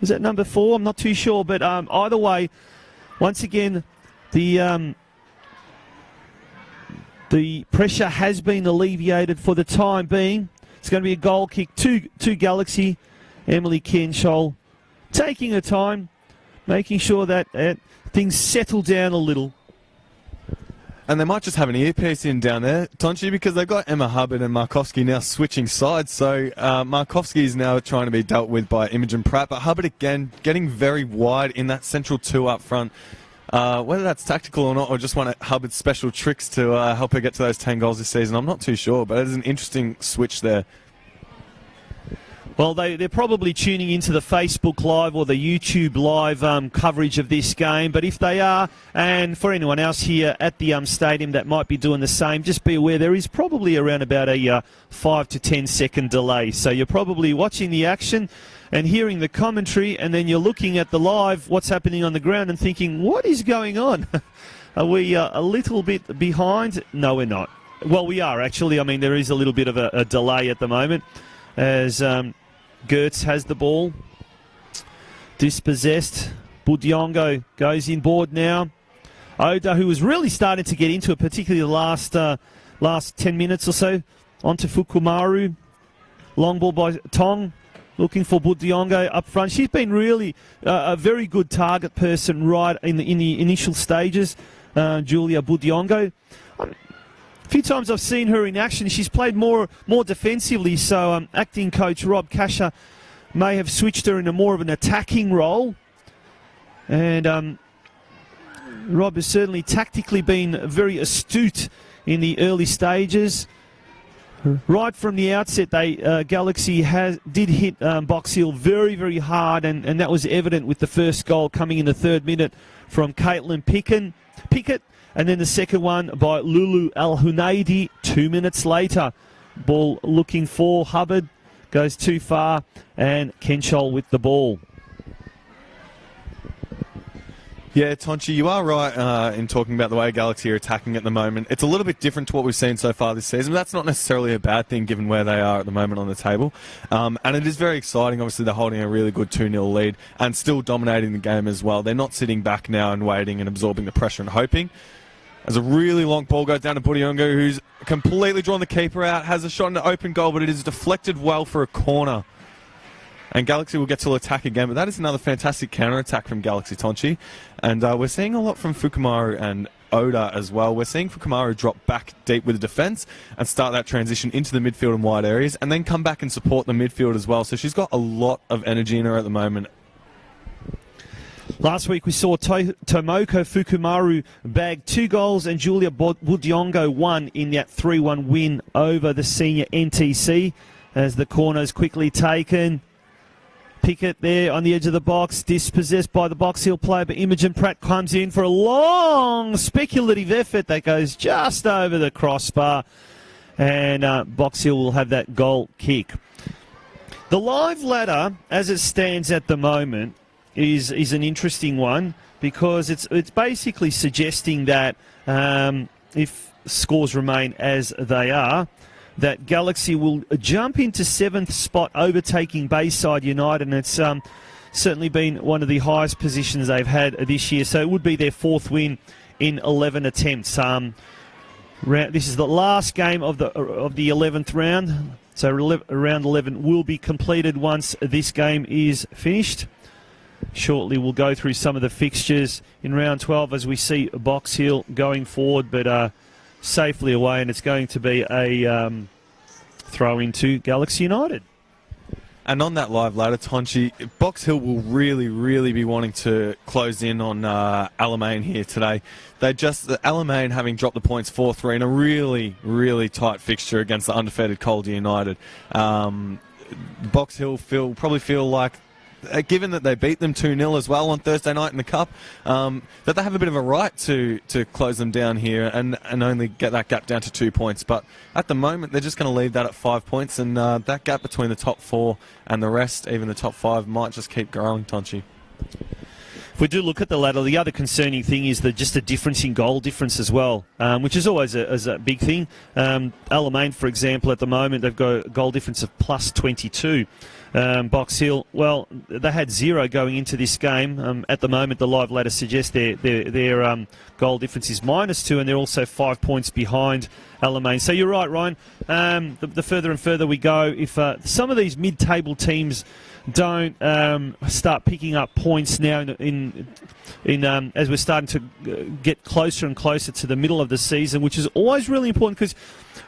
Was that number 4? I'm not too sure. But either way, once again, the pressure has been alleviated for the time being. It's going to be a goal kick to Galaxy. Emily Kienschol taking her time, making sure that things settle down a little. And they might just have an earpiece in down there, Tonchi, because they've got Emma Hubbard and Markowski now switching sides. So Markowski is now trying to be dealt with by Imogen Pratt, but Hubbard again getting very wide in that central 2 up front. Whether that's tactical or not, or just one of Hubbard's special tricks to help her get to those 10 goals this season, I'm not too sure, but it is an interesting switch there. Well, they're probably tuning into the Facebook Live or the YouTube Live coverage of this game. But if they are, and for anyone else here at the stadium that might be doing the same, just be aware there is probably around about a 5 to 10 second delay. So you're probably watching the action and hearing the commentary, and then you're looking at the live, what's happening on the ground, and thinking, what is going on? Are we a little bit behind? No, we're not. Well, we are, actually. I mean, there is a little bit of a delay at the moment as... Gertz has the ball, dispossessed. Budiongo goes inboard now. Oda, who was really starting to get into it, particularly the last 10 minutes or so, onto Fukumaru. Long ball by Tong. looking for Budiongo up front. She's been really a very good target person right in the initial stages, Julia Budiongo. A few times I've seen her in action. She's played more defensively, so acting coach Rob Casher may have switched her into more of an attacking role. And Rob has certainly tactically been very astute in the early stages. Right from the outset, Galaxy did hit Box Hill very, very hard, and that was evident with the first goal coming in the 3rd minute from Caitlin Pickett, and then the second one by Lulu Al-Hunaidi 2 minutes later. Ball looking for Hubbard, goes too far, and Kenchol with the ball. Yeah, Tonchi, you are right in talking about the way Galaxy are attacking at the moment. It's a little bit different to what we've seen so far this season, but that's not necessarily a bad thing given where they are at the moment on the table. And it is very exciting. Obviously, they're holding a really good 2-0 lead and still dominating the game as well. They're not sitting back now and waiting and absorbing the pressure and hoping. As a really long ball goes down to Budiongo, who's completely drawn the keeper out, has a shot in an open goal, but it is deflected well for a corner. And Galaxy will get to attack again, but that is another fantastic counter-attack from Galaxy, Tonchi. And we're seeing a lot from Fukumaru and Oda as well. We're seeing Fukumaru drop back deep with the defence and start that transition into the midfield and wide areas, and then come back and support the midfield as well. So she's got a lot of energy in her at the moment. Last week we saw Tomoko Fukumaru bag 2 goals and Julia Budiongo 1 in that 3-1 win over the senior NTC as the corner is quickly taken. Pickett there on the edge of the box, dispossessed by the Box Hill player, but Imogen Pratt comes in for a long speculative effort that goes just over the crossbar, and Box Hill will have that goal kick. The live ladder, as it stands at the moment, is an interesting one because it's basically suggesting that if scores remain as they are, that Galaxy will jump into 7th spot, overtaking Bayside United, and it's certainly been one of the highest positions they've had this year. So it would be their 4th win in 11 attempts. This is the last game of the 11th round, so round 11 will be completed once this game is finished. Shortly we'll go through some of the fixtures in round 12 as we see Box Hill going forward, but safely away, and it's going to be a throw into Galaxy United. And on that live ladder, Tonchi, Box Hill will really, really be wanting to close in on Alamein here today. Alamein having dropped the points 4-3 in a really, really tight fixture against the undefeated Calder United. Box Hill probably feel like, given that they beat them 2-0 as well on Thursday night in the Cup, that they have a bit of a right to close them down here and only get that gap down to 2 points. But at the moment, they're just going to leave that at 5 points, and that gap between the top 4 and the rest, even the top 5, might just keep growing, Tonchi. If we do look at the ladder, the other concerning thing is just a difference in goal difference as well, which is always a big thing. Alamein, for example, at the moment, they've got a goal difference of plus 22. Box Hill, well, they had 0 going into this game. At the moment, the live ladder suggests their goal difference is -2, and they're also 5 points behind Alamein. So you're right, Ryan. The further and further we go, if some of these mid-table teams don't start picking up points now as we're starting to get closer and closer to the middle of the season, which is always really important because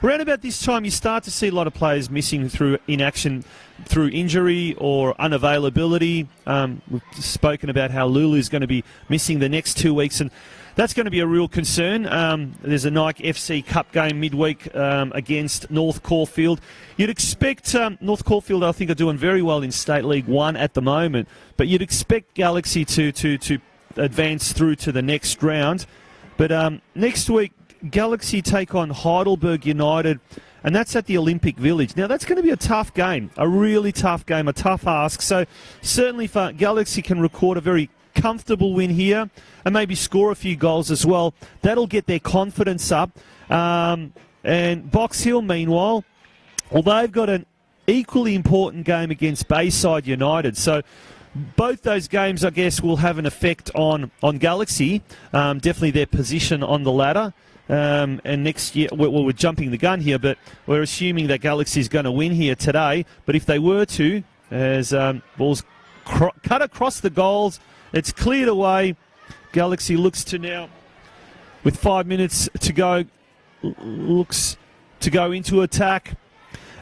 around about this time you start to see a lot of players missing through inaction, through injury or unavailability. We've spoken about how Lulu's going to be missing the next 2 weeks, and that's going to be a real concern. There's a Nike FC Cup game midweek against North Caulfield. You'd expect North Caulfield, I think, are doing very well in State League 1 at the moment, but you'd expect Galaxy to advance through to the next round. But next week, Galaxy take on Heidelberg United, and that's at the Olympic Village. Now, that's going to be a tough game, a really tough game, a tough ask. So certainly if Galaxy can record a very comfortable win here and maybe score a few goals as well, that'll get their confidence up. And Box Hill, meanwhile, well, they've got an equally important game against Bayside United. So both those games, I guess, will have an effect on Galaxy, definitely their position on the ladder. And next year, well, we're jumping the gun here, but we're assuming that Galaxy is going to win here today. But if they were to, as ball's cut across the goals. It's cleared away. Galaxy looks to now, with 5 minutes to go, looks to go into attack.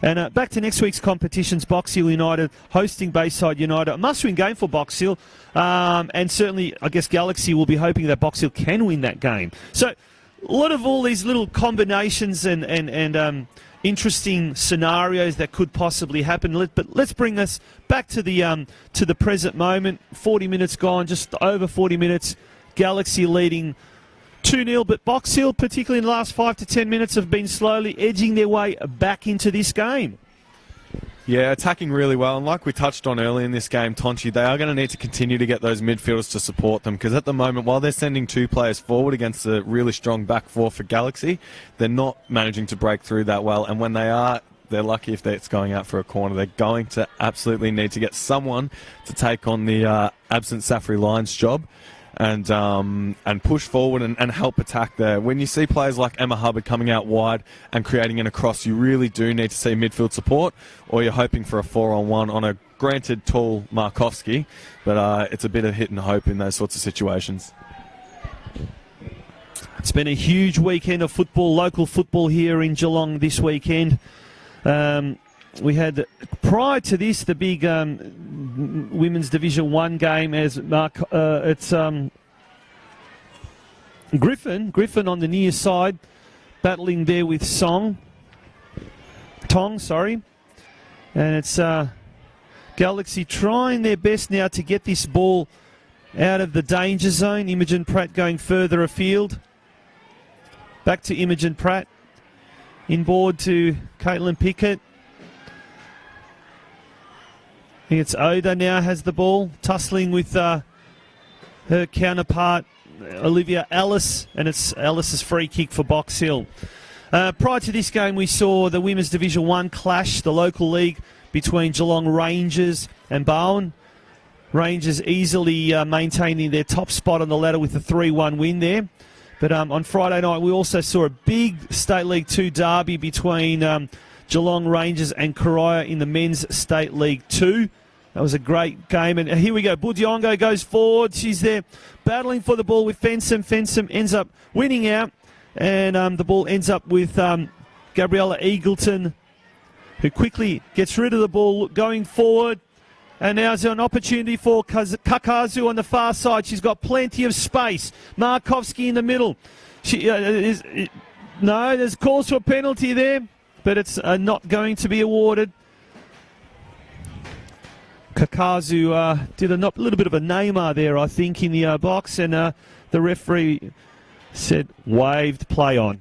And back to next week's competitions, Box Hill United hosting Bayside United. A must-win game for Box Hill. And certainly, I guess Galaxy will be hoping that Box Hill can win that game. So, a lot of all these little combinations and interesting scenarios that could possibly happen. But let's bring us back to the present moment. 40 minutes gone, just over 40 minutes. Galaxy leading 2-0, but Box Hill, particularly in the last 5 to 10 minutes, have been slowly edging their way back into this game. Yeah, attacking really well. And like we touched on early in this game, Tonchi, they are going to need to continue to get those midfielders to support them, because at the moment, while they're sending 2 players forward against a really strong back 4 for Galaxy, they're not managing to break through that well. And when they are, they're lucky if it's going out for a corner. They're going to absolutely need to get someone to take on the absent Safri Lyons job and push forward and help attack there. When you see players like Emma Hubbard coming out wide and creating an across, you really do need to see midfield support, or you're hoping for a 4-on-1 on a granted tall Markovsky, but it's a bit of hit and hope in those sorts of situations. It's been a huge weekend of football, local football here in Geelong this weekend. We had, prior to this, the big Women's Division 1 game as it's Griffin on the near side, battling there with Tong, sorry. And it's Galaxy trying their best now to get this ball out of the danger zone. Imogen Pratt going further afield. Back to Imogen Pratt. Inboard to Caitlin Pickett. I think it's Oda now has the ball, tussling with her counterpart, Olivia Ellis, and it's Ellis's free kick for Box Hill. Prior to this game, we saw the Women's Division 1 clash, the local league between Geelong Rangers and Bowen. Rangers easily maintaining their top spot on the ladder with a 3-1 win there. But on Friday night, we also saw a big State League 2 derby between Geelong Rangers and Karaya in the Men's State League 2. That was a great game. And here we go. Budiongo goes forward. She's there battling for the ball with Fensom. Fensom ends up winning out. And the ball ends up with Gabriella Eagleton, who quickly gets rid of the ball going forward. And now there's an opportunity for Kakazu on the far side. She's got plenty of space. Markovsky in the middle. No, there's calls for a penalty there, but it's not going to be awarded. Kakazu did a little bit of a Neymar there, I think, in the box, and the referee said waved, play on.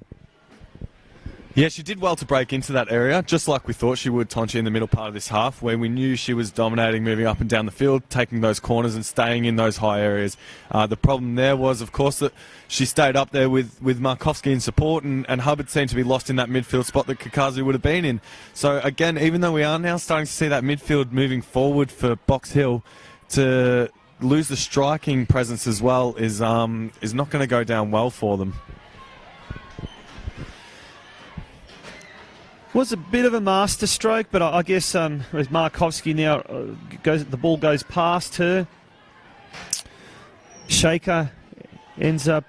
Yeah, she did well to break into that area, just like we thought she would, Tonchi, in the middle part of this half, where we knew she was dominating, moving up and down the field, taking those corners and staying in those high areas. The problem there was, of course, that she stayed up there with Markovsky in support, and Hubbard seemed to be lost in that midfield spot that Kakazu would have been in. So, again, even though we are now starting to see that midfield moving forward for Box Hill, to lose the striking presence as well is not going to go down well for them. Was a bit of a master stroke, but I guess as Markovsky now the ball goes past her. Shaker ends up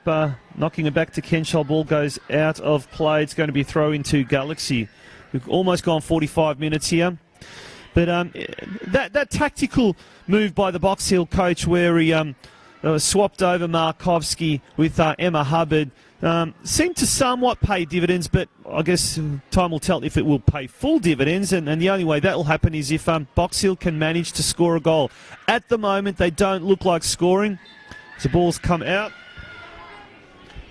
knocking it back to Kenshall. Ball goes out of play. It's going to be a throw into Galaxy. We've almost gone 45 minutes here. But that tactical move by the Box Hill coach where he swapped over Markovsky with Emma Hubbard seemed to somewhat pay dividends, but I guess time will tell if it will pay full dividends, and the only way that will happen is if Box Hill can manage to score a goal. At the moment, they don't look like scoring. The ball's come out.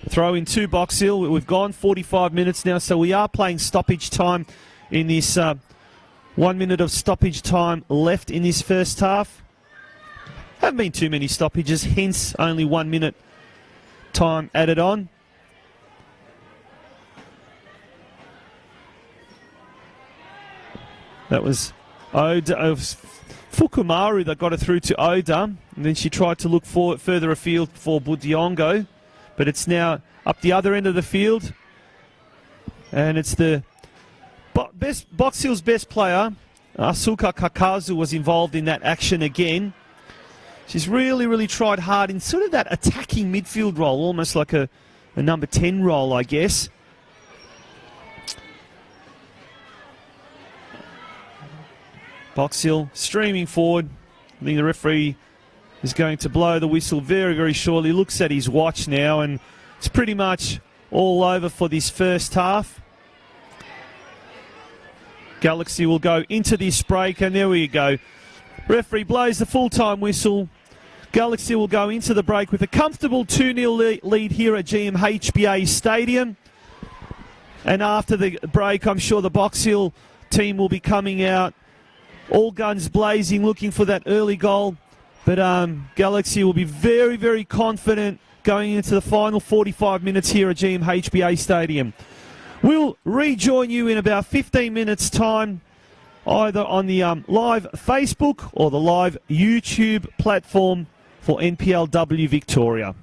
Throw in to Box Hill. We've gone 45 minutes now, so we are playing stoppage time in this 1 minute of stoppage time left in this first half. Haven't been too many stoppages, hence only 1 minute time added on. That was Oda of Fukumaru that got it through to Oda, and then she tried to look further afield for Budiongo, but it's now up the other end of the field, and it's the Box Hill's best player, Asuka Kakazu was involved in that action again. She's really tried hard in sort of that attacking midfield role, almost like a number 10 role, I guess. Box Hill streaming forward. I think the referee is going to blow the whistle very shortly. Looks at his watch now, and it's pretty much all over for this first half. Galaxy will go into this break, and there we go. Referee blows the full-time whistle. Galaxy will go into the break with a comfortable 2-0 lead here at GMHBA Stadium. And after the break, I'm sure the Box Hill team will be coming out, all guns blazing, looking for that early goal. But Galaxy will be very confident going into the final 45 minutes here at GMHBA Stadium. We'll rejoin you in about 15 minutes' time, either on the live Facebook or the live YouTube platform for NPLW Victoria.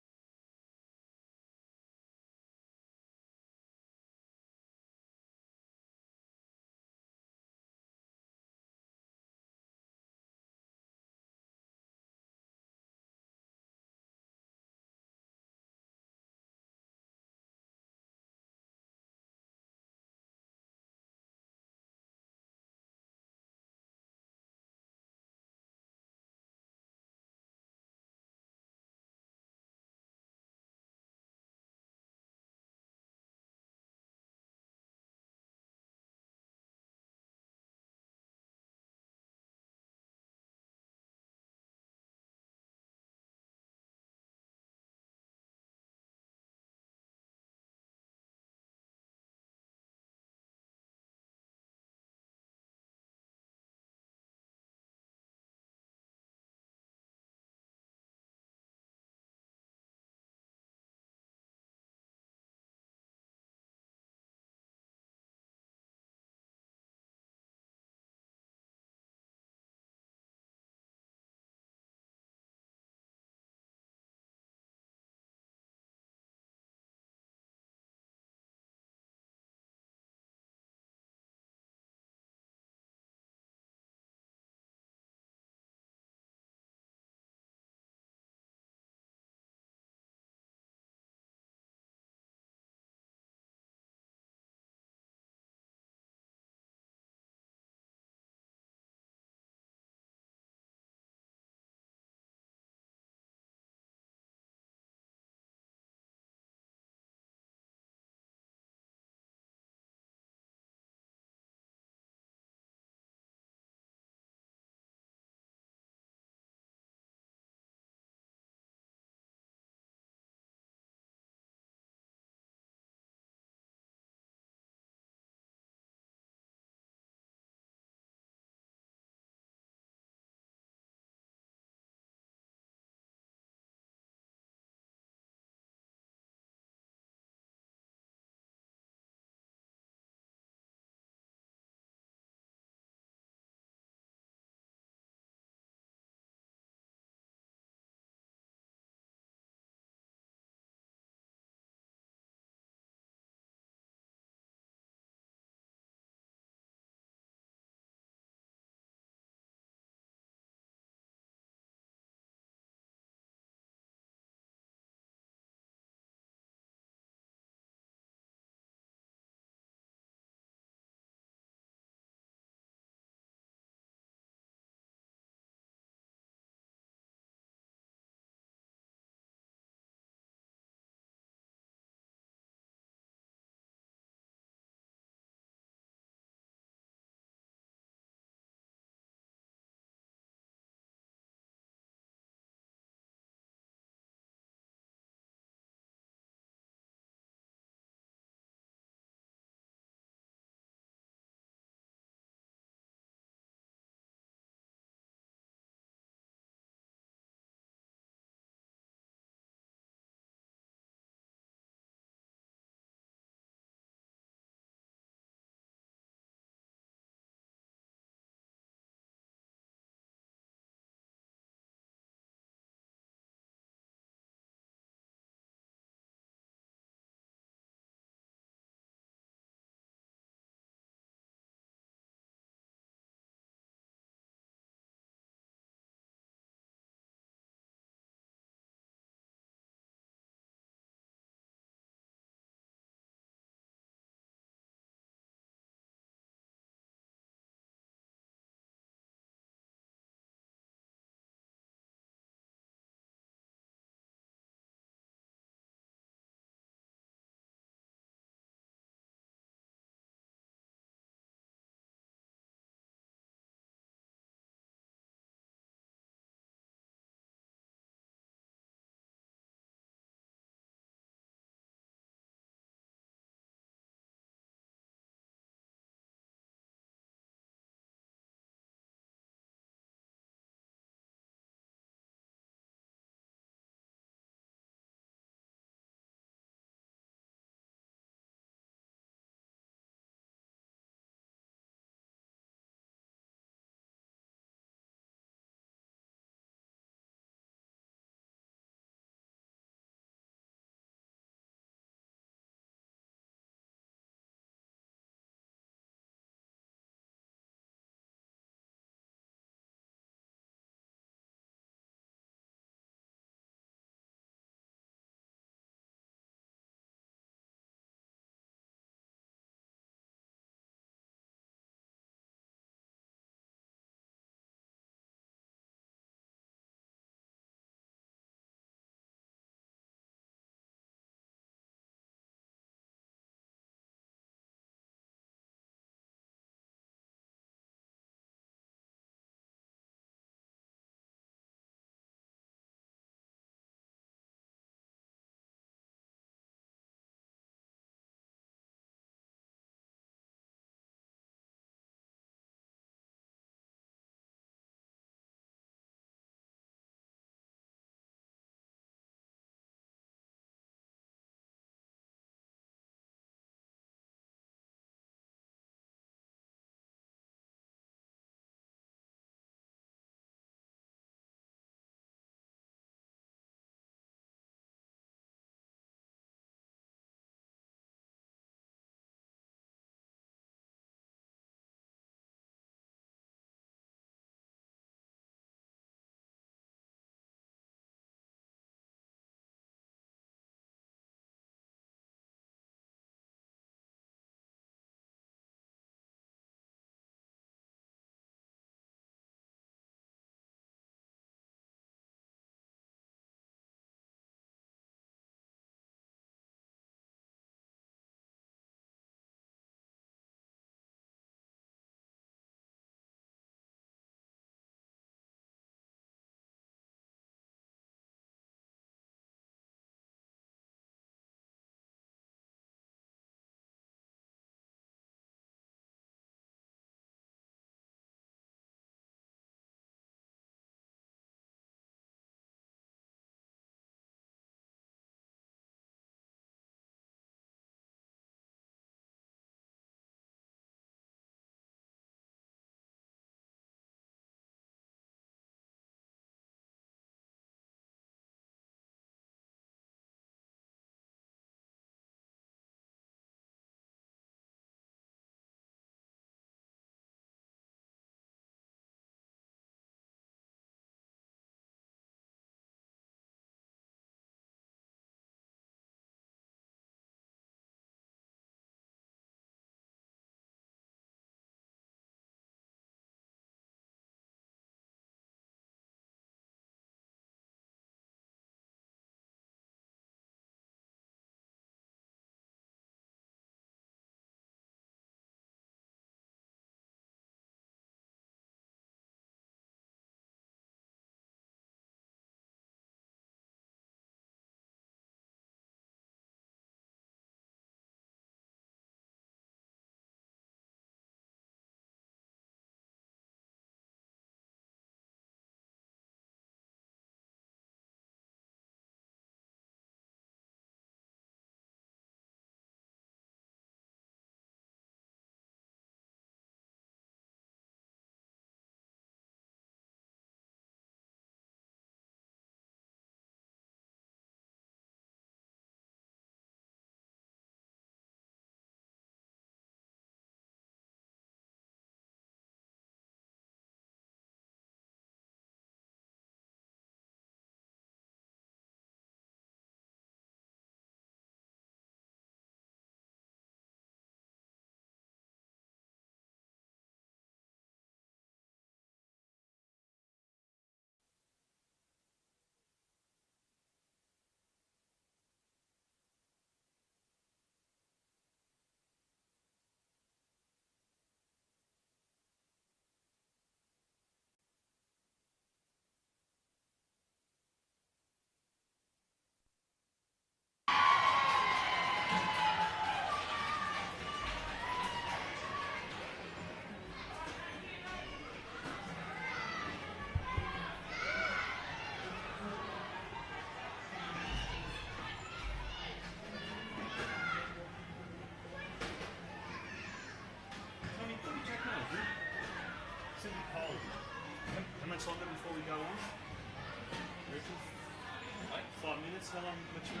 5 minutes. How long much you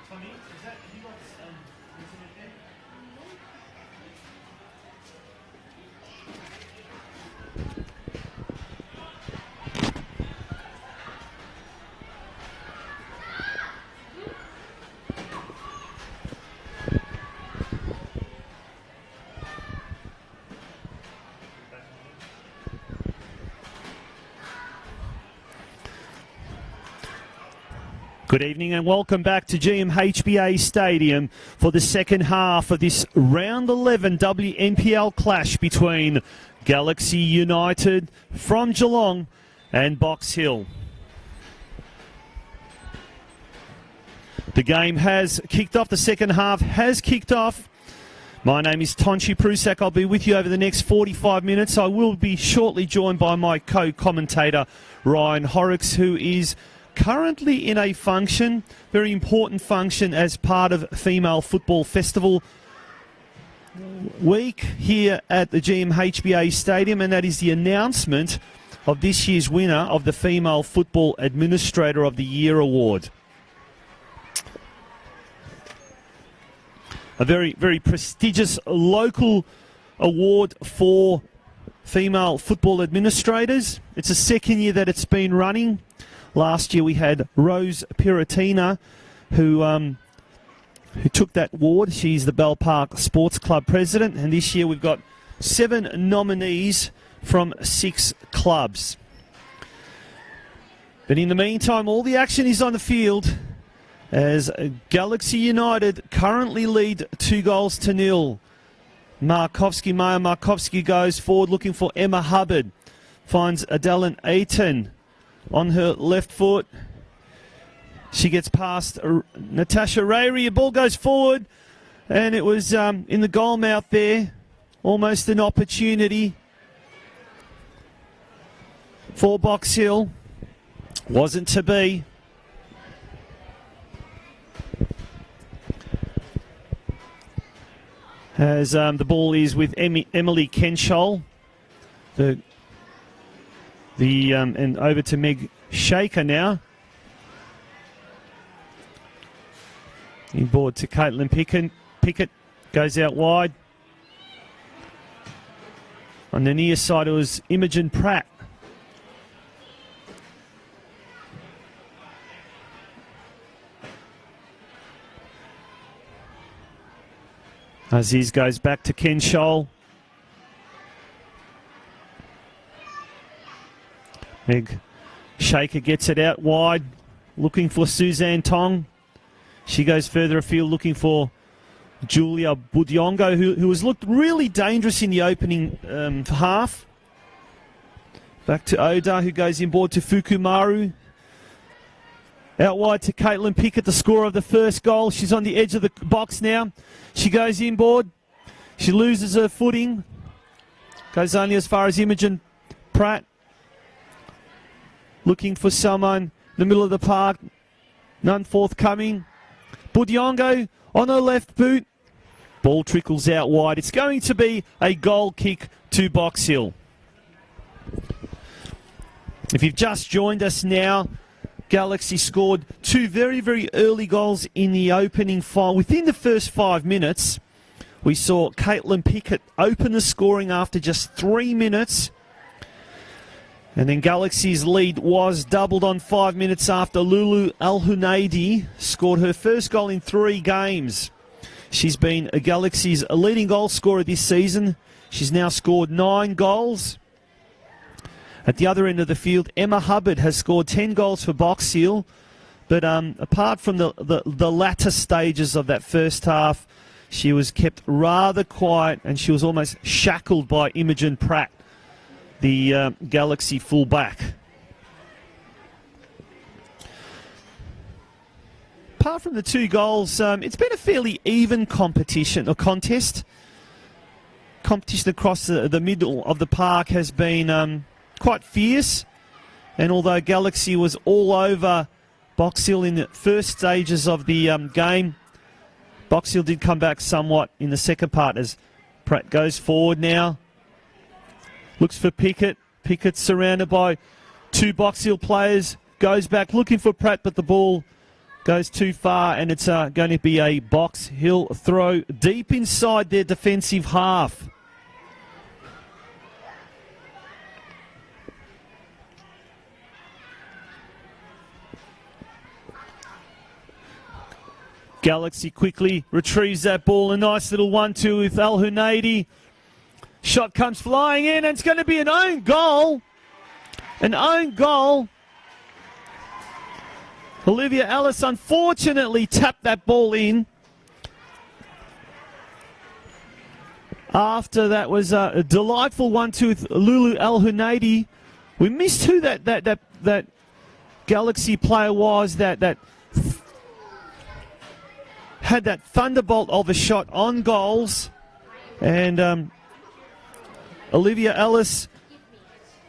Tommy, is that, have you got internet there? Good evening and welcome back to GMHBA Stadium for the second half of this Round 11 WNPL clash between Galaxy United from Geelong and Box Hill. The game has kicked off, the second half has kicked off. My name is Tonchi Prusak. I'll be with you over the next 45 minutes. I will be shortly joined by my co-commentator Ryan Horrocks, who is currently in a function, very important function as part of Female Football Festival Week here at the GMHBA Stadium, and that is the announcement of this year's winner of the Female Football Administrator of the Year Award. A very, very prestigious local award for female football administrators. It's the second year that it's been running. Last year we had Rose Piratina, who took that award. She's the Bell Park Sports Club president, and this year we've got 7 nominees from 6 clubs. But in the meantime, all the action is on the field as Galaxy United currently lead 2-0. Maya Markovsky goes forward looking for Emma Hubbard. Finds Adeline Aiton on her left foot. She gets past Natasha Rayri. A ball goes forward, and it was in the goal mouth there. Almost an opportunity for Box Hill. Wasn't to be. As the ball is with Emily Kenshall. And over to Meg Shaker now. Inboard to Caitlin Pickett. Goes out wide. On the near side it was Imogen Pratt. Aziz goes back to Ken Scholl. Meg Shaker gets it out wide, looking for Suzanne Tong. She goes further afield looking for Julia Budiongo, who has looked really dangerous in the opening half. Back to Oda, who goes inboard to Fukumaru. Out wide to Caitlin Pickett, the scorer of the first goal. She's on the edge of the box now. She goes inboard. She loses her footing. Goes only as far as Imogen Pratt. Looking for someone in the middle of the park. None forthcoming. Budiongo on her left boot. Ball trickles out wide. It's going to be a goal kick to Box Hill. If you've just joined us now, Galaxy scored two very, very early goals in the opening final. Within the first 5 minutes, we saw Caitlin Pickett open the scoring after just 3 minutes. And then Galaxy's lead was doubled on 5 minutes after Lulu Al-Hunaidi scored her first goal in 3 games. She's been a Galaxy's leading goal scorer this season. She's now scored 9 goals. At the other end of the field, Emma Hubbard has scored 10 goals for Box Hill. But apart from the latter stages of that first half, she was kept rather quiet and she was almost shackled by Imogen Pratt, the Galaxy fullback. Apart from the 2 goals, it's been a fairly even competition or contest. Competition across the middle of the park has been quite fierce. And although Galaxy was all over Box Hill in the first stages of the game, Box Hill did come back somewhat in the second part as Pratt goes forward now. Looks for Pickett. Pickett surrounded by 2 Box Hill players. Goes back looking for Pratt, but the ball goes too far and it's going to be a Box Hill throw deep inside their defensive half. Galaxy quickly retrieves that ball. A nice little 1-2 with Al-Hunaidi. Shot comes flying in and it's going to be an own goal. An own goal. Olivia Ellis unfortunately tapped that ball in. After that was a delightful 1-2 with Lulu Al-Hunaidi. We missed who that Galaxy player was that had that thunderbolt of a shot on goals. And Olivia Ellis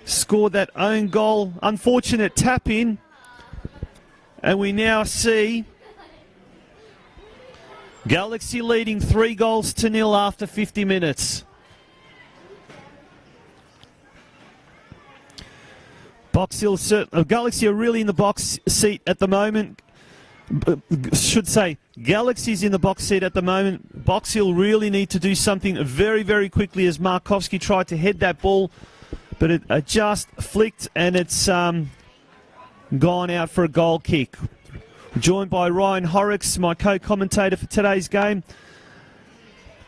scored that own goal. Unfortunate tap in. And we now see Galaxy leading 3-0 after 50 minutes. Box Hill, Galaxy are really in the box seat at the moment. Should say Galaxy's in the box seat at the moment. Box Hill really need to do something very, very quickly as Markovski tried to head that ball, but it just flicked and it's gone out for a goal kick. Joined by Ryan Horrocks, my co-commentator for today's game.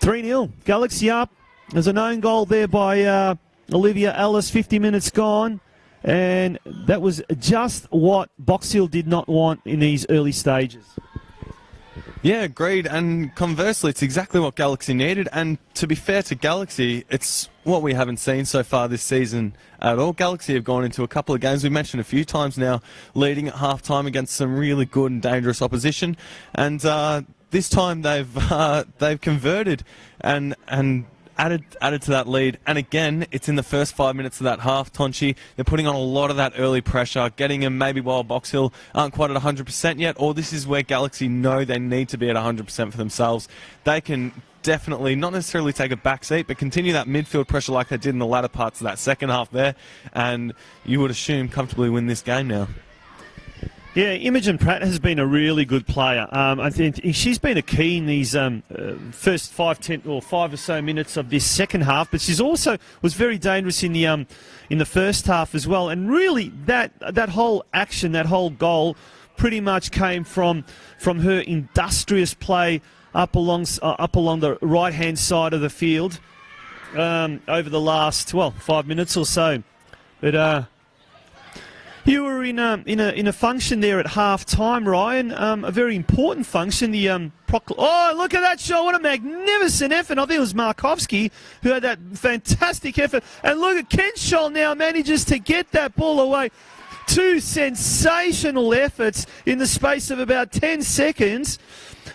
3-0, Galaxy up. There's an own goal there by Olivia Ellis, 50 minutes gone. And that was just what Box Hill did not want in these early stages. Yeah, agreed. And conversely, it's exactly what Galaxy needed. And to be fair to Galaxy, it's what we haven't seen so far this season at all. Galaxy have gone into a couple of games, we mentioned a few times now, leading at half-time against some really good and dangerous opposition. And this time they've converted and added to that lead. And again, it's in the first 5 minutes of that half, Tonchi. They're putting on a lot of that early pressure, getting them maybe while Box Hill aren't quite at 100% yet, or this is where Galaxy know they need to be at 100% for themselves. They can definitely not necessarily take a back seat, but continue that midfield pressure like they did in the latter parts of that second half there, and you would assume comfortably win this game now. Yeah, Imogen Pratt has been a really good player. I think she's been a key in these first 5 or so minutes of this second half, but she's also was very dangerous in the first half as well. And really, that whole action, that whole goal, pretty much came from her industrious play up along the right-hand side of the field over the last 5 minutes or so. But you were in a function there at half time, Ryan. A very important function. The oh, look at that shot! What a magnificent effort! I think it was Markovsky who had that fantastic effort. And look at Kenshall now manages to get that ball away. 2 sensational efforts in the space of about 10 seconds.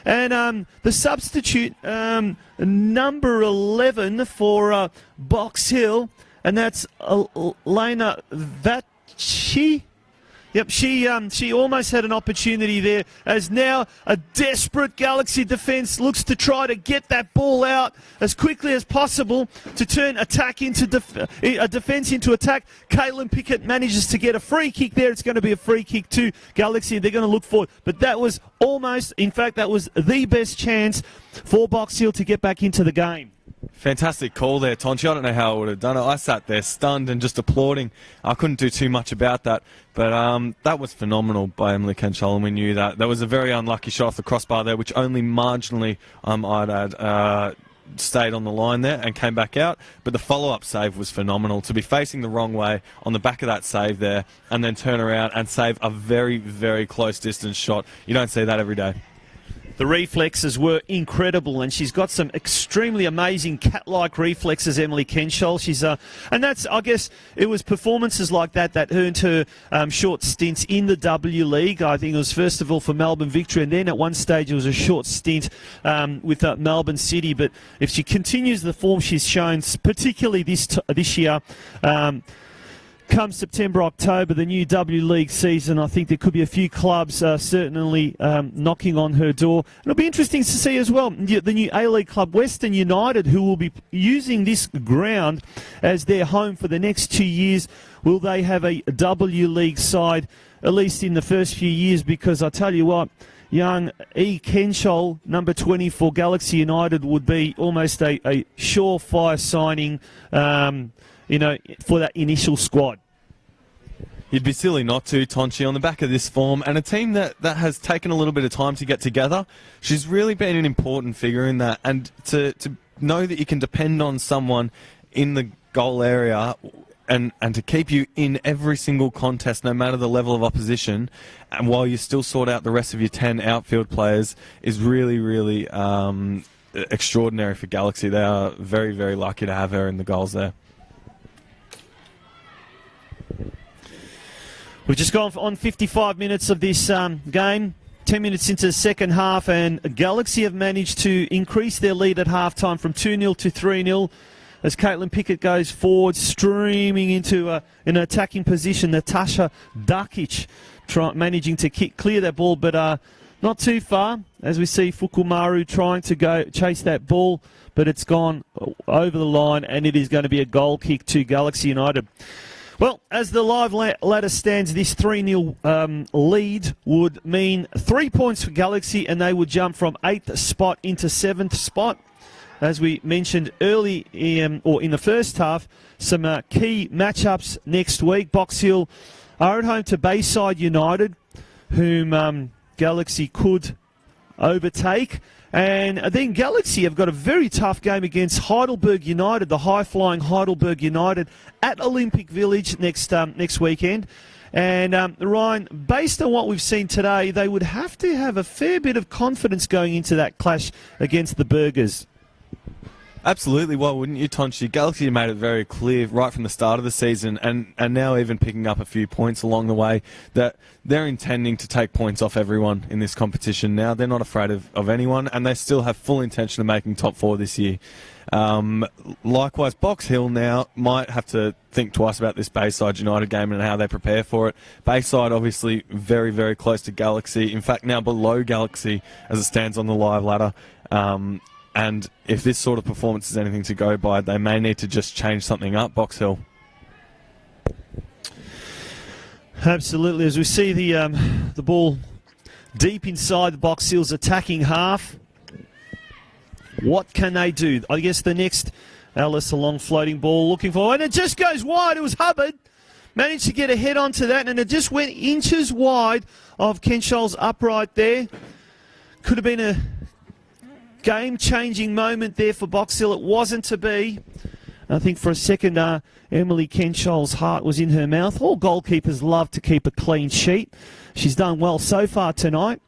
And the substitute, number 11 for Box Hill, and that's Lena Vatchi. Yep, she almost had an opportunity there, as now a desperate Galaxy defence looks to try to get that ball out as quickly as possible to turn attack into defence into attack. Caitlin Pickett manages to get a free kick there. It's going to be a free kick to Galaxy. They're going to look for it, but that was almost, in fact, that was the best chance for Box Hill to get back into the game. Fantastic call there, Tonchi. I don't know how I would have done it. I sat there stunned and just applauding. I couldn't do too much about that, but that was phenomenal by Emily Kenshall, and we knew that. That was a very unlucky shot off the crossbar there, which only marginally, I'd add, stayed on the line there and came back out. But the follow-up save was phenomenal. To be facing the wrong way on the back of that save there and then turn around and save a very, very close distance shot. You don't see that every day. The reflexes were incredible, and she's got some extremely amazing cat-like reflexes, Emily Kenshall. She's and that's, I guess, it was performances like that earned her short stints in the W League. I think it was first of all for Melbourne Victory, and then at one stage it was a short stint with Melbourne City. But if she continues the form she's shown, particularly this year, come September, October, the new W League season, I think there could be a few clubs certainly knocking on her door. And it'll be interesting to see as well the new A-League club, Western United, who will be using this ground as their home for the next 2 years. Will they have a W League side, at least in the first few years? Because I tell you what, young E. Kenshall, number 20 for Galaxy United, would be almost a surefire signing, for that initial squad. You'd be silly not to, Tonchi, on the back of this form, and a team that has taken a little bit of time to get together. She's really been an important figure in that, and to know that you can depend on someone in the goal area and to keep you in every single contest, no matter the level of opposition, and while you still sort out the rest of your 10 outfield players, is really, really extraordinary for Galaxy. They are very, very lucky to have her in the goals there. We've just gone on 55 minutes of this game, 10 minutes into the second half, and Galaxy have managed to increase their lead at halftime from 2-0 to 3-0 as Caitlin Pickett goes forward, streaming into an attacking position. Natasha Dakic managing to clear that ball, but not too far, as we see Fukumaru trying to go chase that ball, but it's gone over the line, and it is going to be a goal kick to Galaxy United. Well, as the live ladder stands, this 3-0 lead would mean 3 points for Galaxy, and they would jump from 8th spot into 7th spot. As we mentioned early in the first half, some key matchups next week. Box Hill are at home to Bayside United, whom Galaxy could overtake. And then Galaxy have got a very tough game against Heidelberg United, the high-flying Heidelberg United, at Olympic Village next weekend. And Ryan, based on what we've seen today, they would have to have a fair bit of confidence going into that clash against the Burgers. Absolutely, why wouldn't you, Tonchi? Galaxy made it very clear right from the start of the season, and now even picking up a few points along the way, that they're intending to take points off everyone in this competition now. They're not afraid of anyone, and they still have full intention of making top 4 this year. Likewise, Box Hill now might have to think twice about this Bayside United game and how they prepare for it. Bayside obviously very, very close to Galaxy, in fact now below Galaxy as it stands on the live ladder. And if this sort of performance is anything to go by, they may need to just change something up, Box Hill. Absolutely. As we see the ball deep inside the Box Hill's attacking half, what can they do? I guess the next Alice, a long floating ball looking for, and it just goes wide. It was Hubbard. Managed to get a head onto that, and it just went inches wide of Kenshall's upright there. Could have been game-changing moment there for Box Hill. It wasn't to be. I think for a second, Emily Kenshole's heart was in her mouth. All goalkeepers love to keep a clean sheet. She's done well so far tonight,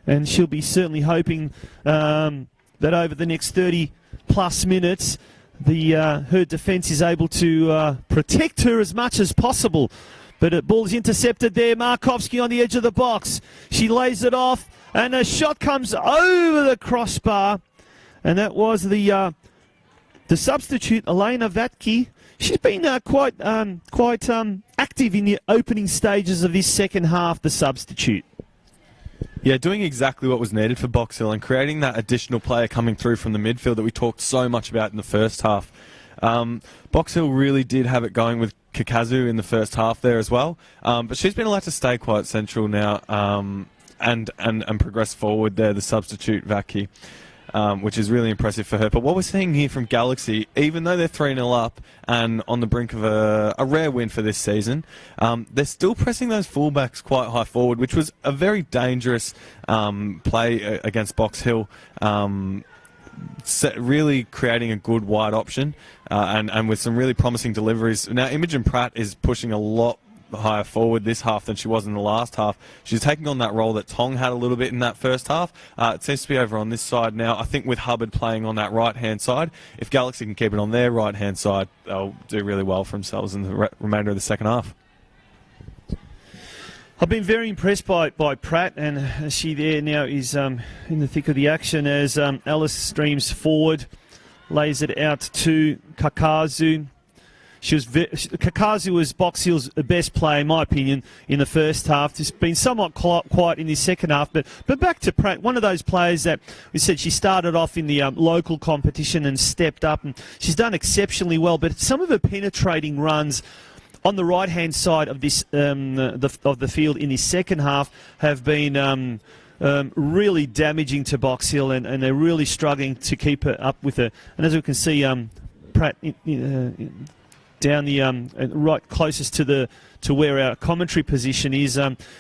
and she'll be certainly hoping that over the next 30-plus minutes, her defence is able to protect her as much as possible. But the ball's intercepted there. Markovsky on the edge of the box. She lays it off, and a shot comes over the crossbar, and that was the substitute, Elena Vatke. She's been quite active in the opening stages of this second half, the substitute. Yeah, doing exactly what was needed for Box Hill and creating that additional player coming through from the midfield that we talked so much about in the first half. Box Hill really did have it going with Kakazu in the first half there as well, but she's been allowed to stay quite central now and progress forward there, the substitute Vatke. Which is really impressive for her. But what we're seeing here from Galaxy, even though they're 3-0 up and on the brink of a rare win for this season, they're still pressing those fullbacks quite high forward, which was a very dangerous play against Box Hill, really creating a good wide option and with some really promising deliveries. Now, Imogen Pratt is pushing a lot higher forward this half than she was in the last half. She's taking on that role that Tong had a little bit in that first half. It seems to be over on this side now. I think with Hubbard playing on that right-hand side, if Galaxy can keep it on their right-hand side, they'll do really well for themselves in the remainder of the second half. I've been very impressed by Pratt, and she there now is in the thick of the action as Alice streams forward, lays it out to Kakazu. Kakazu was Box Hill's best player, in my opinion, in the first half. It's been somewhat quiet in the second half, but back to Pratt, one of those players that we said she started off in the local competition and stepped up, and she's done exceptionally well. But some of her penetrating runs on the right-hand side of this of the field in the second half have been really damaging to Box Hill, and they're really struggling to keep her up with her. And as we can see, Pratt down the right closest to where our commentary position is,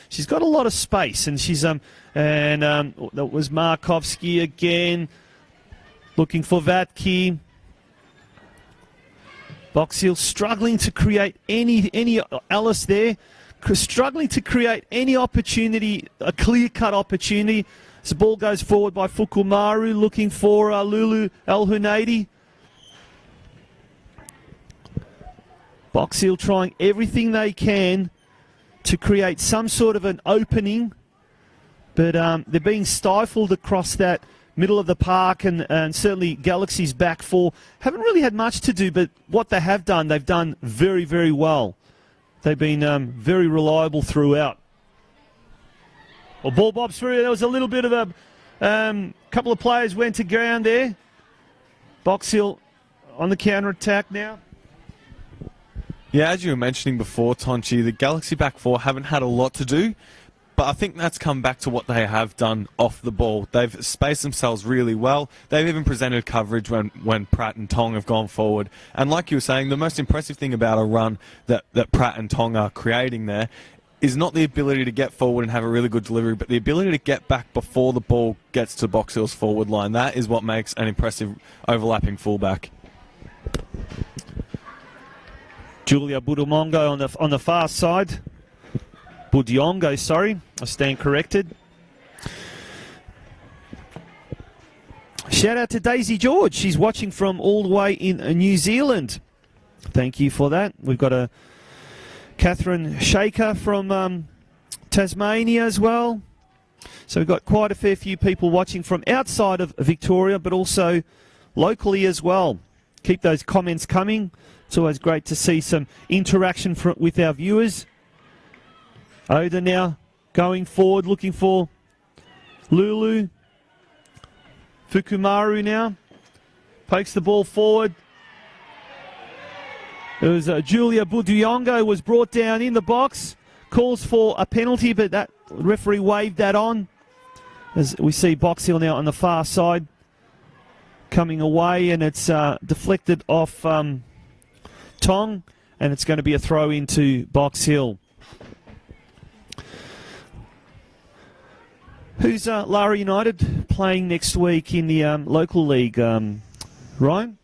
she's got a lot of space, and she's that was Markovsky again, looking for Vatke. Box Hill struggling to create any Alice there, struggling to create any opportunity, a clear-cut opportunity. As the ball goes forward by Fukumaru, looking for Lulu El Hunaidi. Box Hill trying everything they can to create some sort of an opening, but they're being stifled across that middle of the park, and certainly Galaxy's back four haven't really had much to do, but what they have done, they've done very, very well. They've been very reliable throughout. Well, ball bobs through. There was a little bit of a couple of players went to ground there. Box Hill on the counter-attack now. Yeah, as you were mentioning before, Tonchi, the Galaxy back four haven't had a lot to do, but I think that's come back to what they have done off the ball. They've spaced themselves really well. They've even presented coverage when Pratt and Tong have gone forward. And like you were saying, the most impressive thing about a run that Pratt and Tong are creating there is not the ability to get forward and have a really good delivery, but the ability to get back before the ball gets to Box Hill's forward line. That is what makes an impressive overlapping fullback. Julia Budumongo on the far side. Budiongo, sorry. I stand corrected. Shout out to Daisy George. She's watching from all the way in New Zealand. Thank you for that. We've got a Catherine Shaker from Tasmania as well. So we've got quite a fair few people watching from outside of Victoria, but also locally as well. Keep those comments coming. It's always great to see some interaction with our viewers. Oda now going forward, looking for Lulu. Fukumaru now pokes the ball forward. It was Julia Budiongo was brought down in the box. Calls for a penalty, but that referee waved that on. As we see Box Hill now on the far side coming away, and it's deflected off Tong, and it's going to be a throw into Box Hill. Who's Lara United playing next week in the local league, Ryan?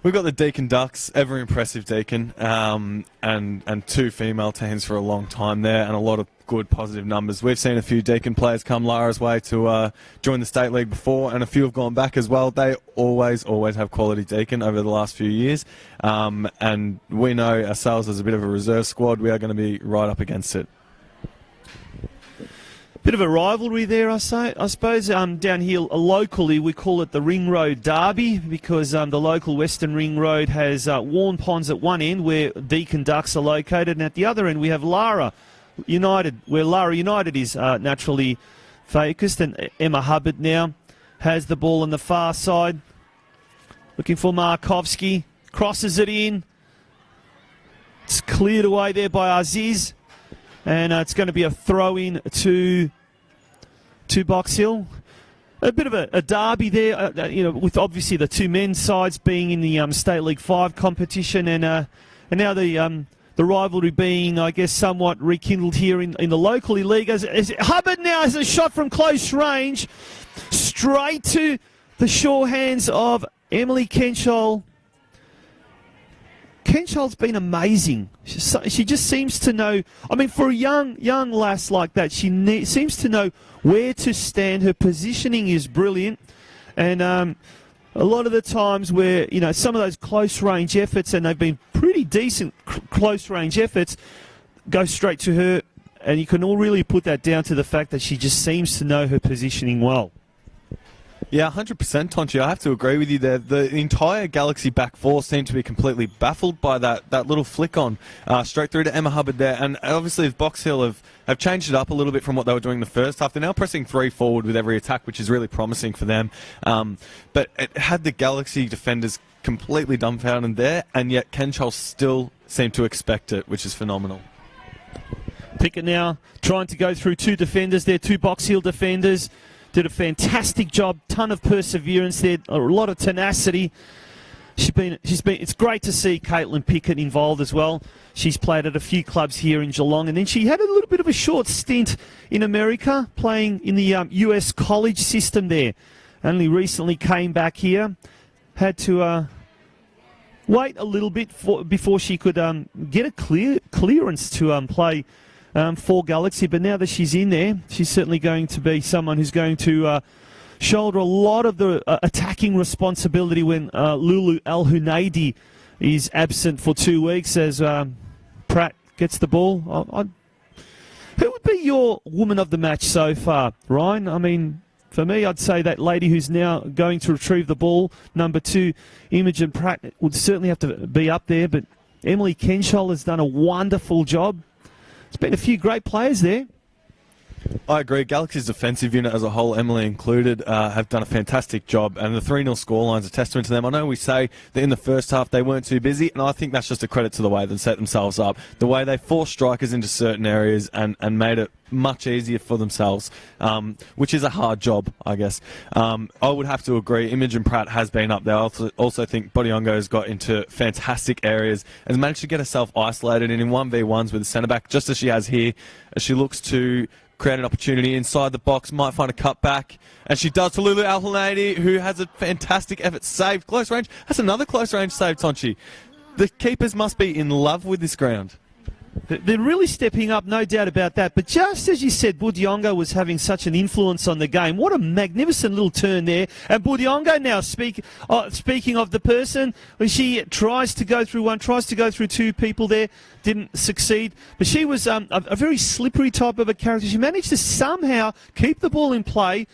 We've got the Deakin Ducks, ever impressive Deakin, and two female teams for a long time there, and a lot of good positive numbers. We've seen a few Deakin players come Lara's way to join the state league before, and a few have gone back as well. They always have quality Deakin over the last few years, and we know ourselves as a bit of a reserve squad, we are going to be right up against it. Bit of a rivalry there, I suppose. Down here locally, we call it the Ring Road Derby because the local Western Ring Road has Warn Ponds at one end where Deakin Ducks are located, and at the other end we have Lara United, where Lara United is naturally focused, and Emma Hubbard now has the ball on the far side. Looking for Markovski, crosses it in. It's cleared away there by Aziz. And it's going to be a throw-in to Box Hill. A bit of a derby there, with obviously the two men's sides being in the State League 5 competition, and now the rivalry being, I guess, somewhat rekindled here in the locally league. As Hubbard now has a shot from close range, straight to the sure hands of Emily Kenshall. Kenshall's been amazing. She just seems to know. I mean, for a young lass like that, she seems to know where to stand. Her positioning is brilliant, and a lot of the times where some of those close range efforts, and they've been pretty decent close range efforts, go straight to her, and you can all really put that down to the fact that she just seems to know her positioning well. Yeah, 100%, Tonchi. I have to agree with you there. The entire Galaxy back four seemed to be completely baffled by that little flick on straight through to Emma Hubbard there. And obviously, if Box Hill have changed it up a little bit from what they were doing the first half, they're now pressing 3 forward with every attack, which is really promising for them. But it had the Galaxy defenders completely dumbfounded there, and yet Kenshall still seemed to expect it, which is phenomenal. Pickett now trying to go through two defenders there, two Box Hill defenders. Did a fantastic job, ton of perseverance there, a lot of tenacity. It's great to see Caitlin Pickett involved as well. She's played at a few clubs here in Geelong, and then she had a little bit of a short stint in America, playing in the US college system there. Only recently came back here, had to wait a little bit before she could get a clearance to play for Galaxy, but now that she's in there, she's certainly going to be someone who's going to shoulder a lot of the attacking responsibility when Lulu Al-Hunaidi is absent for 2 weeks as Pratt gets the ball. Who would be your woman of the match so far, Ryan? I mean, for me, I'd say that lady who's now going to retrieve the ball, number 2, Imogen Pratt, would certainly have to be up there, but Emily Kenshall has done a wonderful job. There's been a few great players there. I agree. Galaxy's defensive unit as a whole, Emily included, have done a fantastic job, and the 3-0 scoreline's a testament to them. I know we say that in the first half they weren't too busy, and I think that's just a credit to the way they set themselves up, the way they forced strikers into certain areas and made it much easier for themselves, which is a hard job, I guess. I would have to agree. Imogen Pratt has been up there. I also think Bodiongo has got into fantastic areas and has managed to get herself isolated and in 1v1s with the centre-back, just as she has here, as she looks to create an opportunity inside the box, might find a cutback, and she does to Lulu Al-Hunaidi, who has a fantastic effort saved. Close range. That's another close range save, Tonchi. The keepers must be in love with this ground. They're really stepping up, no doubt about that. But just as you said, Budiongo was having such an influence on the game. What a magnificent little turn there. And Budiongo now, speaking of the person, when she tries to go through two people there, didn't succeed. But she was a very slippery type of a character. She managed to somehow keep the ball in play,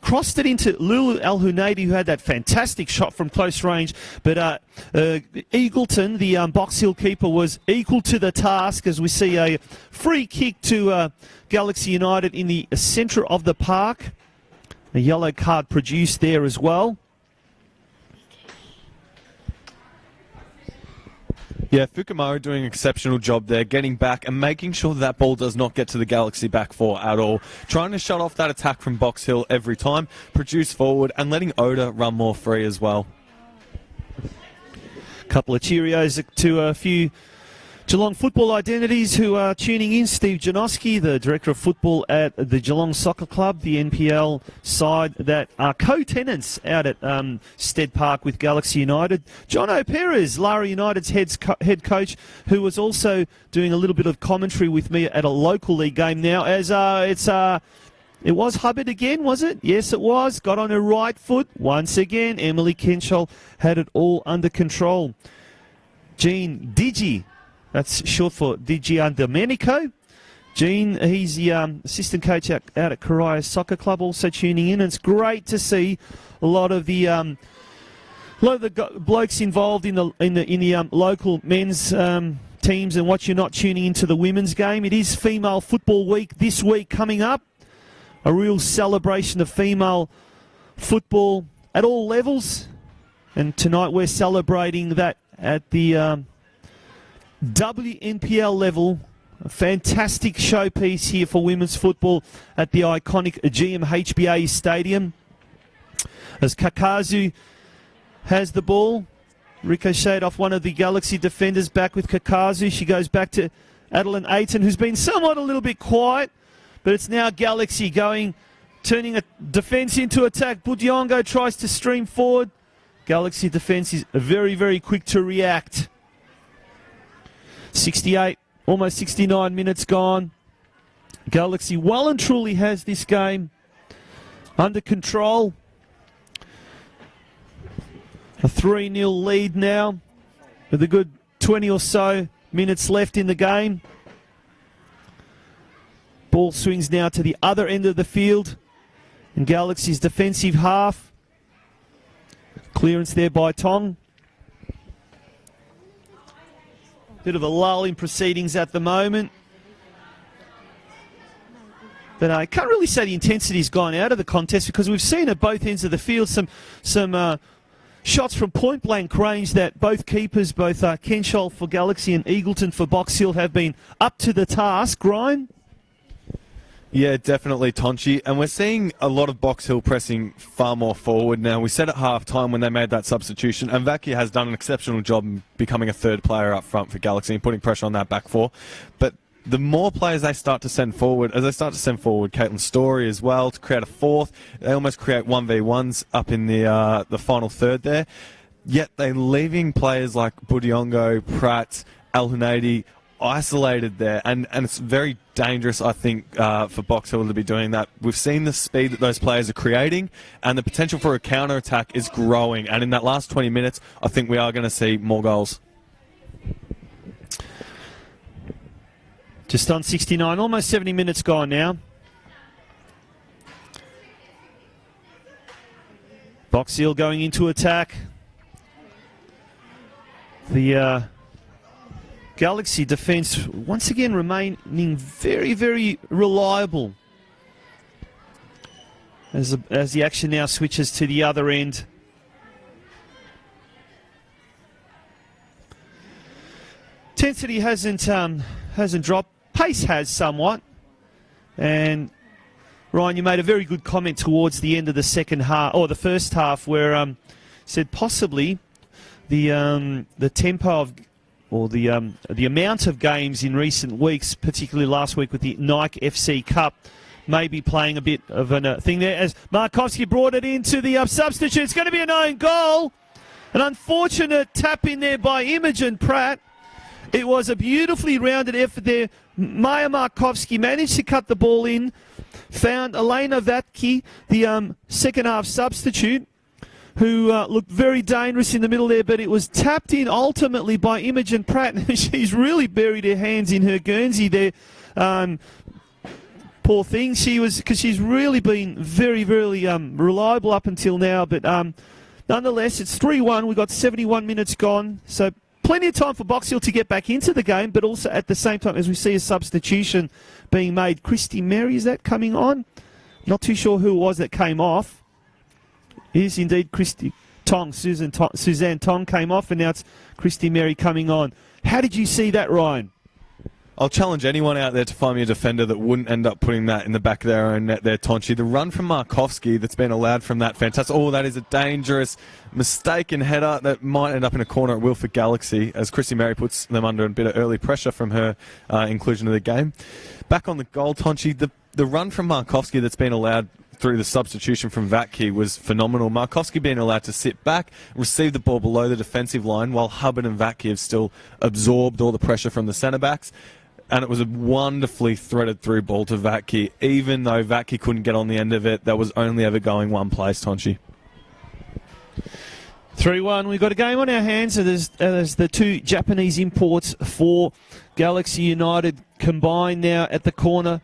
crossed it into Lulu Al-Hunaidi, who had that fantastic shot from close range. But Eagleton, the Box Hill keeper, was equal to the task as we see a free kick to Galaxy United in the centre of the park. A yellow card produced there as well. Yeah, Fukumaru doing an exceptional job there, getting back and making sure that ball does not get to the Galaxy back four at all. Trying to shut off that attack from Box Hill every time, produce forward, and letting Oda run more free as well. Couple of Cheerios to a few Geelong Football Identities who are tuning in. Steve Janoski, the Director of Football at the Geelong Soccer Club, the NPL side that are co-tenants out at Stead Park with Galaxy United. John O'Perez, Lara United's head coach, who was also doing a little bit of commentary with me at a local league game now. As it was Hubbard again, was it? Yes, it was. Got on her right foot. Once again, Emily Kenshall had it all under control. Gene Digi, that's short for Domenico. Gene, he's the assistant coach out at Karaya Soccer Club, also tuning in. And it's great to see a lot of the blokes involved in the local men's teams and what you're not tuning into the women's game. It is Female Football Week this week coming up. A real celebration of female football at all levels. And tonight we're celebrating that at the WNPL level. A fantastic showpiece here for women's football at the iconic GMHBA Stadium. As Kakazu has the ball, ricocheted off one of the Galaxy defenders, back with Kakazu. She goes back to Adeline Ayton, who's been somewhat a little bit quiet. But it's now Galaxy turning a defence into attack. Budiongo tries to stream forward. Galaxy defence is very, very quick to react. 68, almost 69 minutes gone. Galaxy well and truly has this game under control. A 3-0 lead now with a good 20 or so minutes left in the game. Ball swings now to the other end of the field in Galaxy's defensive half. Clearance there by Tong. Bit of a lull in proceedings at the moment. But I can't really say the intensity's gone out of the contest because we've seen at both ends of the field some shots from point-blank range that both keepers, both Kenshall for Galaxy and Eagleton for Box Hill, have been up to the task. Ryan? Yeah, definitely, Tonchi. And we're seeing a lot of Box Hill pressing far more forward now. We said at half-time when they made that substitution, and Vakia has done an exceptional job in becoming a third player up front for Galaxy and putting pressure on that back four. But the more players they start to send forward, Caitlin Story as well to create a fourth. They almost create 1v1s up in the final third there. Yet they're leaving players like Budiongo, Pratt, El Hunaydi isolated there, and it's very dangerous, I think, for Box Hill to be doing that. We've seen the speed that those players are creating, and the potential for a counter-attack is growing, and in that last 20 minutes, I think we are going to see more goals. Just on 69, almost 70 minutes gone now. Box Hill going into attack. The Galaxy defence once again remaining very, very reliable as the action now switches to the other end. Intensity hasn't dropped. Pace has somewhat. And Ryan, you made a very good comment towards the end of the second half, or the first half, where said possibly the tempo of, or the amount of games in recent weeks, particularly last week with the Nike FC Cup, may be playing a bit of a thing there. As Markovsky brought it into the substitute, it's going to be an own goal. An unfortunate tap in there by Imogen Pratt. It was a beautifully rounded effort there. Maya Markovsky managed to cut the ball in, found Elena Vatke, the second half substitute, who looked very dangerous in the middle there, but it was tapped in ultimately by Imogen Pratt. She's really buried her hands in her Guernsey there. Poor thing, because she's really been very, very reliable up until now. But nonetheless, it's 3-1. We've got 71 minutes gone. So plenty of time for Box Hill to get back into the game, but also at the same time, as we see a substitution being made. Christy Mary, is that coming on? Not too sure who it was that came off. It is indeed Christy Tong. Suzanne Tong came off, and now it's Christy Mary coming on. How did you see that, Ryan? I'll challenge anyone out there to find me a defender that wouldn't end up putting that in the back of their own net there, Tonchi. The run from Markovsky that's been allowed from that fantastic... Oh, that is a dangerous mistaken header that might end up in a corner at will for Galaxy as Chrissy Mary puts them under a bit of early pressure from her inclusion of the game. Back on the goal, Tonchi, the run from Markovsky that's been allowed through the substitution from Vatke was phenomenal. Markovsky being allowed to sit back, receive the ball below the defensive line while Hubbard and Vatke have still absorbed all the pressure from the centre-backs. And it was a wonderfully threaded through ball to Vatke. Even though Vatke couldn't get on the end of it, that was only ever going one place, Tonchi. 3-1. We've got a game on our hands. So there's the two Japanese imports for Galaxy United combined now at the corner.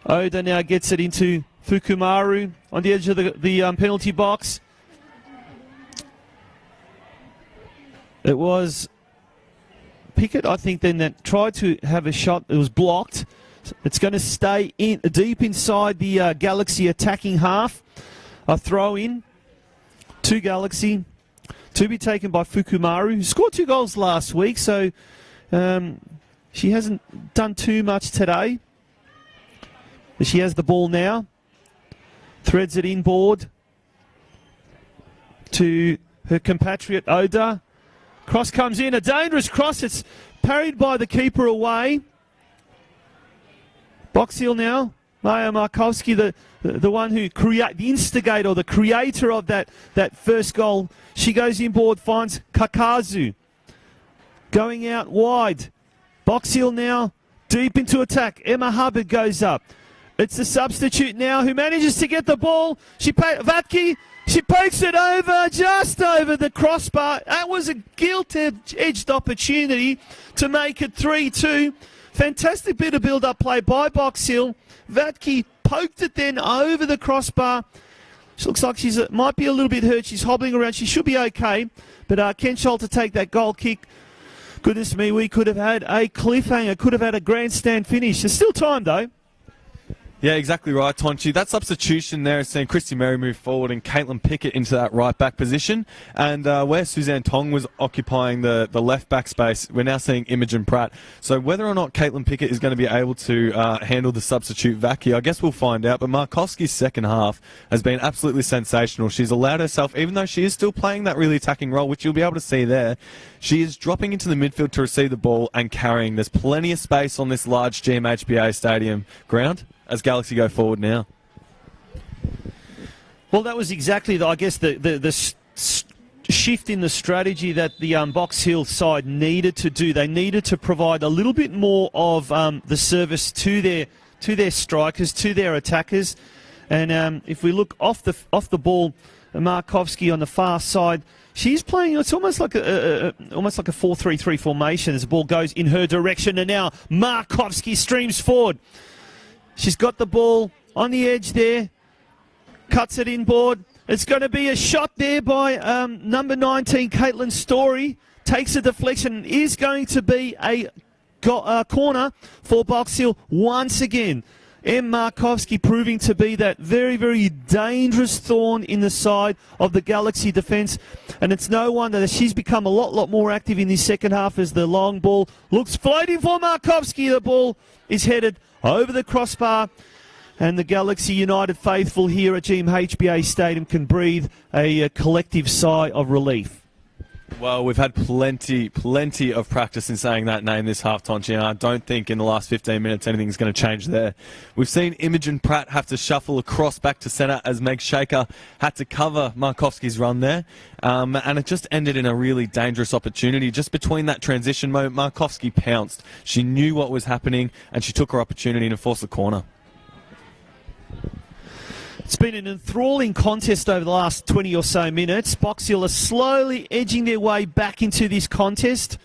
Oda now gets it into Fukumaru on the edge of the penalty box. It was Pickett, I think, then that tried to have a shot. It was blocked. It's going to stay in deep inside the Galaxy attacking half. A throw in to Galaxy to be taken by Fukumaru, who scored 2 goals last week, so she hasn't done too much today. But she has the ball now. Threads it inboard to her compatriot Oda. Cross comes in, a dangerous cross. It's parried by the keeper away. Box heel now. Maya Markovsky, the one who the instigator, or the creator of that first goal. She goes inboard, finds Kakazu. Going out wide. Box heel now, deep into attack. Emma Hubbard goes up. It's the substitute now who manages to get the ball. Vatke, she pokes it over, just over the crossbar. That was a gilt-edged opportunity to make it 3-2. Fantastic bit of build-up play by Box Hill. Vatke poked it then over the crossbar. She looks like she might be a little bit hurt. She's hobbling around. She should be okay. But Ken Scholl to take that goal kick. Goodness me, we could have had a cliffhanger. Could have had a grandstand finish. There's still time, though. Yeah, exactly right, Tonchi. That substitution there is seeing Christy Mary move forward and Caitlin Pickett into that right-back position. And where Suzanne Tong was occupying the left-back space, we're now seeing Imogen Pratt. So whether or not Caitlin Pickett is going to be able to handle the substitute Vatke, I guess we'll find out. But Markovsky's second half has been absolutely sensational. She's allowed herself, even though she is still playing that really attacking role, which you'll be able to see there, she is dropping into the midfield to receive the ball and carrying. There's plenty of space on this large GMHBA stadium ground as Galaxy go forward now. Well, that was exactly, the shift in the strategy that the Box Hill side needed to do. They needed to provide a little bit more of the service to their strikers, to their attackers. And if we look off the ball, Markovsky on the far side, she's playing. It's almost like a 4-3-3 formation as the ball goes in her direction. And now Markovsky streams forward. She's got the ball on the edge there, cuts it inboard. It's going to be a shot there by number 19, Caitlin Story. Takes a deflection. Is going to be a corner for Box Hill once again. M. Markovsky proving to be that very, very dangerous thorn in the side of the Galaxy defence. And it's no wonder that she's become a lot more active in the second half as the long ball looks floating for Markovsky. The ball is headed over the crossbar, and the Galaxy United faithful here at GMHBA Stadium can breathe a collective sigh of relief. Well, we've had plenty of practice in saying that name this half, Tonchi, and I don't think in the last 15 minutes anything's going to change there. We've seen Imogen Pratt have to shuffle across back to centre as Meg Shaker had to cover Markovsky's run there, and it just ended in a really dangerous opportunity. Just between that transition moment, Markovsky pounced. She knew what was happening, and she took her opportunity to force the corner. It's been an enthralling contest over the last 20 or so minutes. Box Hill are slowly edging their way back into this contest.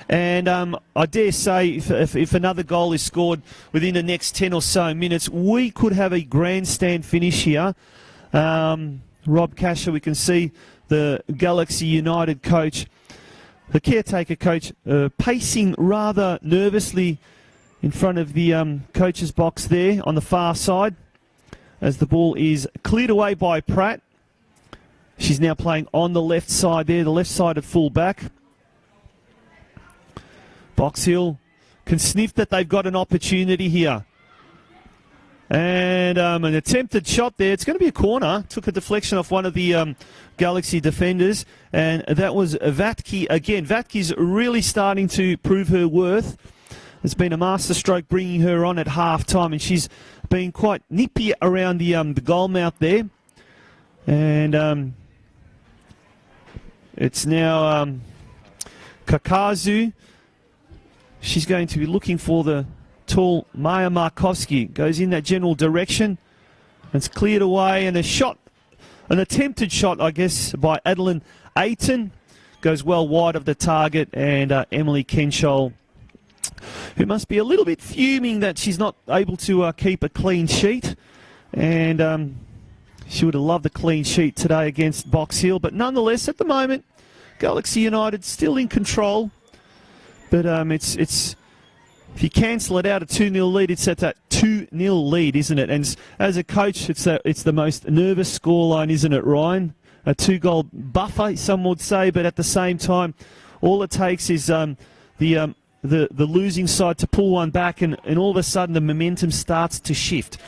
And I dare say if another goal is scored within the next 10 or so minutes, we could have a grandstand finish here. Rob Casher, we can see the Galaxy United coach, the caretaker coach, pacing rather nervously in front of the coach's box there on the far side, as the ball is cleared away by Pratt. She's now playing on the left side there, the left-sided full-back. Box Hill can sniff that they've got an opportunity here. And an attempted shot there. It's going to be a corner. Took a deflection off one of the Galaxy defenders. And that was Vatke again. Vatke's really starting to prove her worth. It's been a masterstroke bringing her on at half-time. And she's been quite nippy around the goal mouth there. And it's now Kakazu. She's going to be looking for the tall Maya Markovsky. Goes in that general direction. It's cleared away, and a shot, an attempted shot, I guess, by Adeline Ayton. Goes well wide of the target, and Emily Kenshall, who must be a little bit fuming that she's not able to keep a clean sheet. And she would have loved a clean sheet today against Box Hill. But nonetheless, at the moment, Galaxy United still in control. But it's if you cancel it out a 2-0 lead, it's at that 2-0 lead, isn't it? And as a coach, it's the most nervous scoreline, isn't it, Ryan? A 2-goal buffer, some would say, but at the same time, all it takes is the losing side to pull one back, and all of a sudden the momentum starts to shift.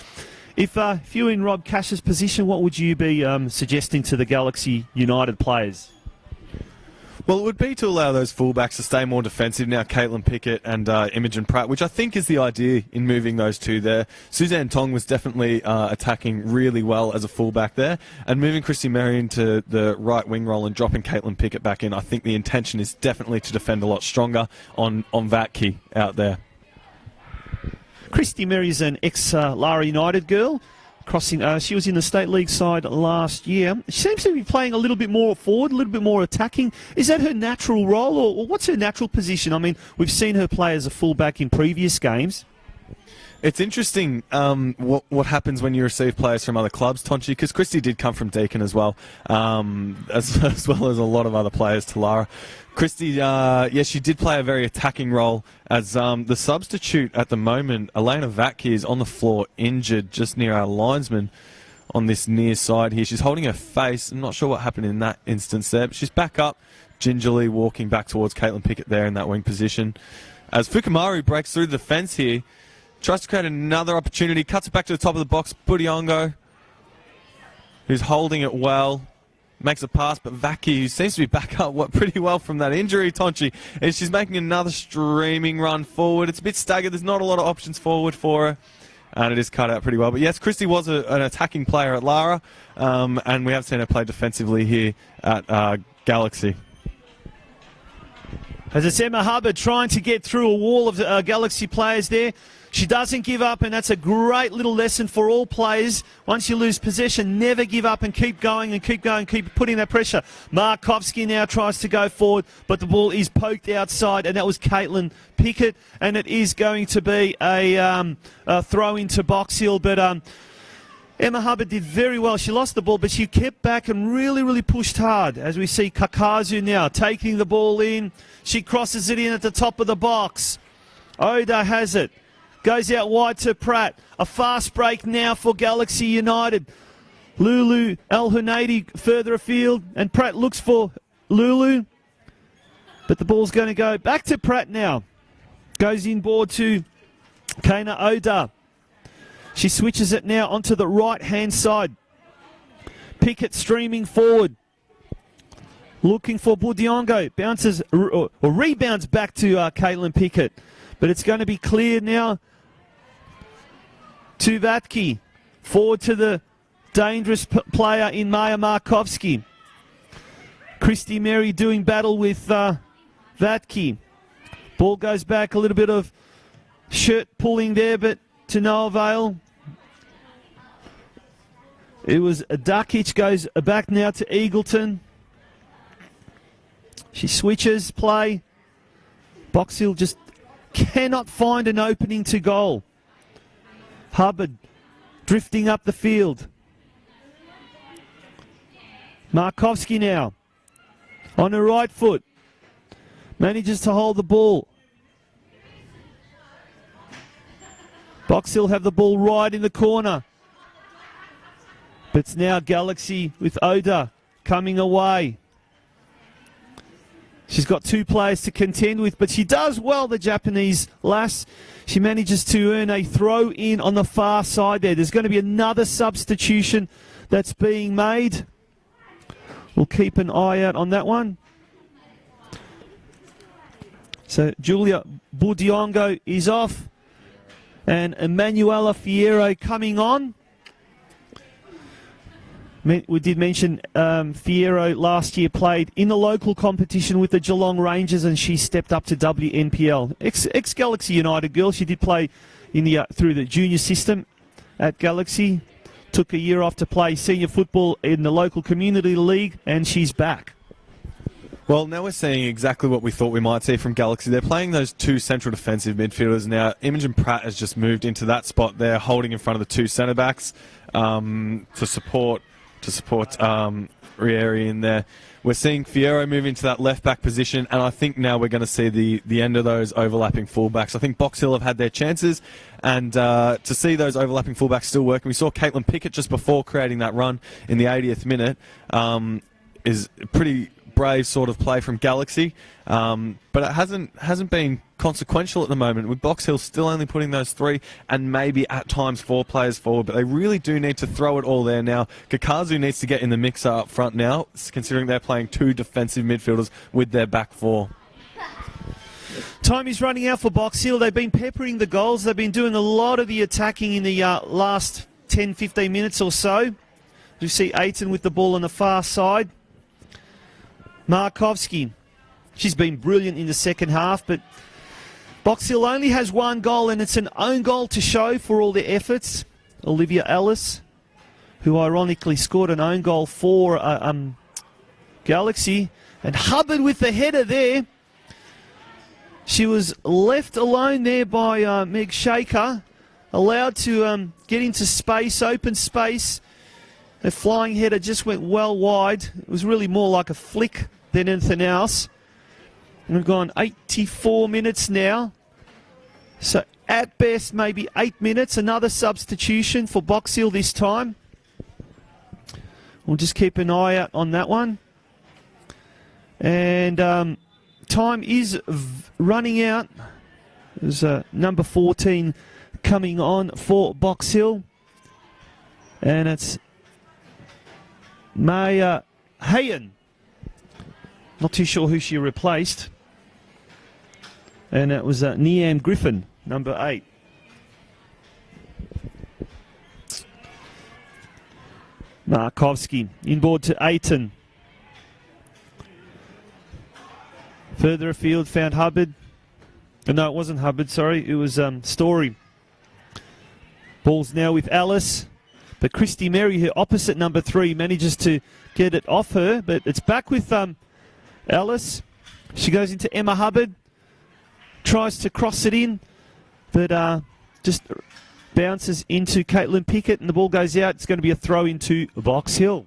If you were in Rob Cash's position, what would you be suggesting to the Galaxy United players? Well, it would be to allow those fullbacks to stay more defensive now, Caitlin Pickett and Imogen Pratt, which I think is the idea in moving those two there. Suzanne Tong was definitely attacking really well as a fullback there, and moving Christy Merry into the right wing role and dropping Caitlin Pickett back in, I think the intention is definitely to defend a lot stronger on Vatke out there. Christy Merry's an ex-Lara United girl. She was in the State League side last year. She seems to be playing a little bit more forward, a little bit more attacking. Is that her natural role, or what's her natural position? I mean, we've seen her play as a fullback in previous games. It's interesting what happens when you receive players from other clubs, Tonchi, because Christy did come from Deakin as well, as well as a lot of other players to Lara. Christy, she did play a very attacking role as the substitute at the moment. Elena Vatke is on the floor, injured just near our linesman on this near side here. She's holding her face. I'm not sure what happened in that instance there, but she's back up, gingerly walking back towards Caitlin Pickett there in that wing position. As Fukumaru breaks through the defence here, tries to create another opportunity, cuts it back to the top of the box. Budiongo, who's holding it well, makes a pass, but Vatke, who seems to be back up pretty well from that injury, Tonchi, and she's making another streaming run forward. It's a bit staggered. There's not a lot of options forward for her, and it is cut out pretty well. But yes, Christy was an attacking player at Lara, and we have seen her play defensively here at Galaxy. As it's Emma Hubbard trying to get through a wall of Galaxy players there. She doesn't give up, and that's a great little lesson for all players. Once you lose possession, never give up and keep going and keep going, keep putting that pressure. Markovsky now tries to go forward, but the ball is poked outside, and that was Caitlin Pickett, and it is going to be a throw into Box Hill, but Emma Hubbard did very well. She lost the ball, but she kept back and really pushed hard. As we see Kakazu now taking the ball in. She crosses it in at the top of the box. Oda has it. Goes out wide to Pratt. A fast break now for Galaxy United. Lulu El-Hunaydi further afield, and Pratt looks for Lulu. But the ball's going to go back to Pratt now. Goes inboard to Kana Oda. She switches it now onto the right-hand side. Pickett streaming forward. Looking for Budiongo. Bounces or rebounds back to Caitlin Pickett. But it's going to be cleared now to Vatke. Forward to the dangerous player in Maya Markovsky. Christy Merry doing battle with Vatke. Ball goes back, a little bit of shirt pulling there, but to no avail. It was Dukic, goes back now to Eagleton. She switches play. Box Hill just cannot find an opening to goal. Hubbard drifting up the field. Markovsky now on her right foot. Manages to hold the ball. Box Hill have the ball right in the corner. But it's now Galaxy with Oda coming away. She's She's got two players to contend with, but she does well, the Japanese lass. She manages to earn a throw in on the far side there. There's going to be another substitution that's being made. We'll keep an eye out on that one. So Julia Budiongo is off, and Emanuela Fierro coming on. We did mention Fierro last year played in the local competition with the Geelong Rangers, and she stepped up to WNPL. Ex-Galaxy United girl. She did play in the through the junior system at Galaxy. Took a year off to play senior football in the local community league, and she's back. Well, now we're seeing exactly what we thought we might see from Galaxy. They're playing those two central defensive midfielders now. Imogen Pratt has just moved into that spot there, holding in front of the two centre backs to support Rieri in there. We're seeing Fierro move into that left back position, and I think now we're going to see the end of those overlapping fullbacks. I think Box Hill have had their chances, and to see those overlapping fullbacks still working. We saw Caitlin Pickett just before creating that run in the 80th minute. Is pretty brave sort of play from Galaxy, but it hasn't been consequential at the moment, with Box Hill still only putting those three and maybe at times four players forward, but they really do need to throw it all there now. Kakazu needs to get in the mixer up front now, considering they're playing two defensive midfielders with their back four. Time is running out for Box Hill. They've been peppering the goals. They've been doing a lot of the attacking in the last 10-15 minutes or so. You see Aiton with the ball on the far side. Markovsky, she's been brilliant in the second half, but Box Hill only has one goal, and it's an own goal to show for all their efforts. Olivia Ellis, who ironically scored an own goal for Galaxy, and Hubbard with the header there. She was left alone there by Meg Shaker, allowed to get into space, open space. The flying header just went well wide. It was really more like a flick than anything else. And we've gone 84 minutes now. So at best, maybe 8 minutes. Another substitution for Box Hill this time. We'll just keep an eye out on that one. And time is running out. There's number 14 coming on for Box Hill. And it's Maya Hayen. Not too sure who she replaced. And it was Niam Griffin, number 8. Markovsky inboard to Aiton. Further afield, found Hubbard. No, it wasn't Hubbard, sorry. It was Story. Ball's now with Alice. But Christy Mary, her opposite number 3, manages to get it off her. But it's back with Alice. She goes into Emma Hubbard. Tries to cross it in. But just bounces into Caitlin Pickett. And the ball goes out. It's going to be a throw into Box Hill.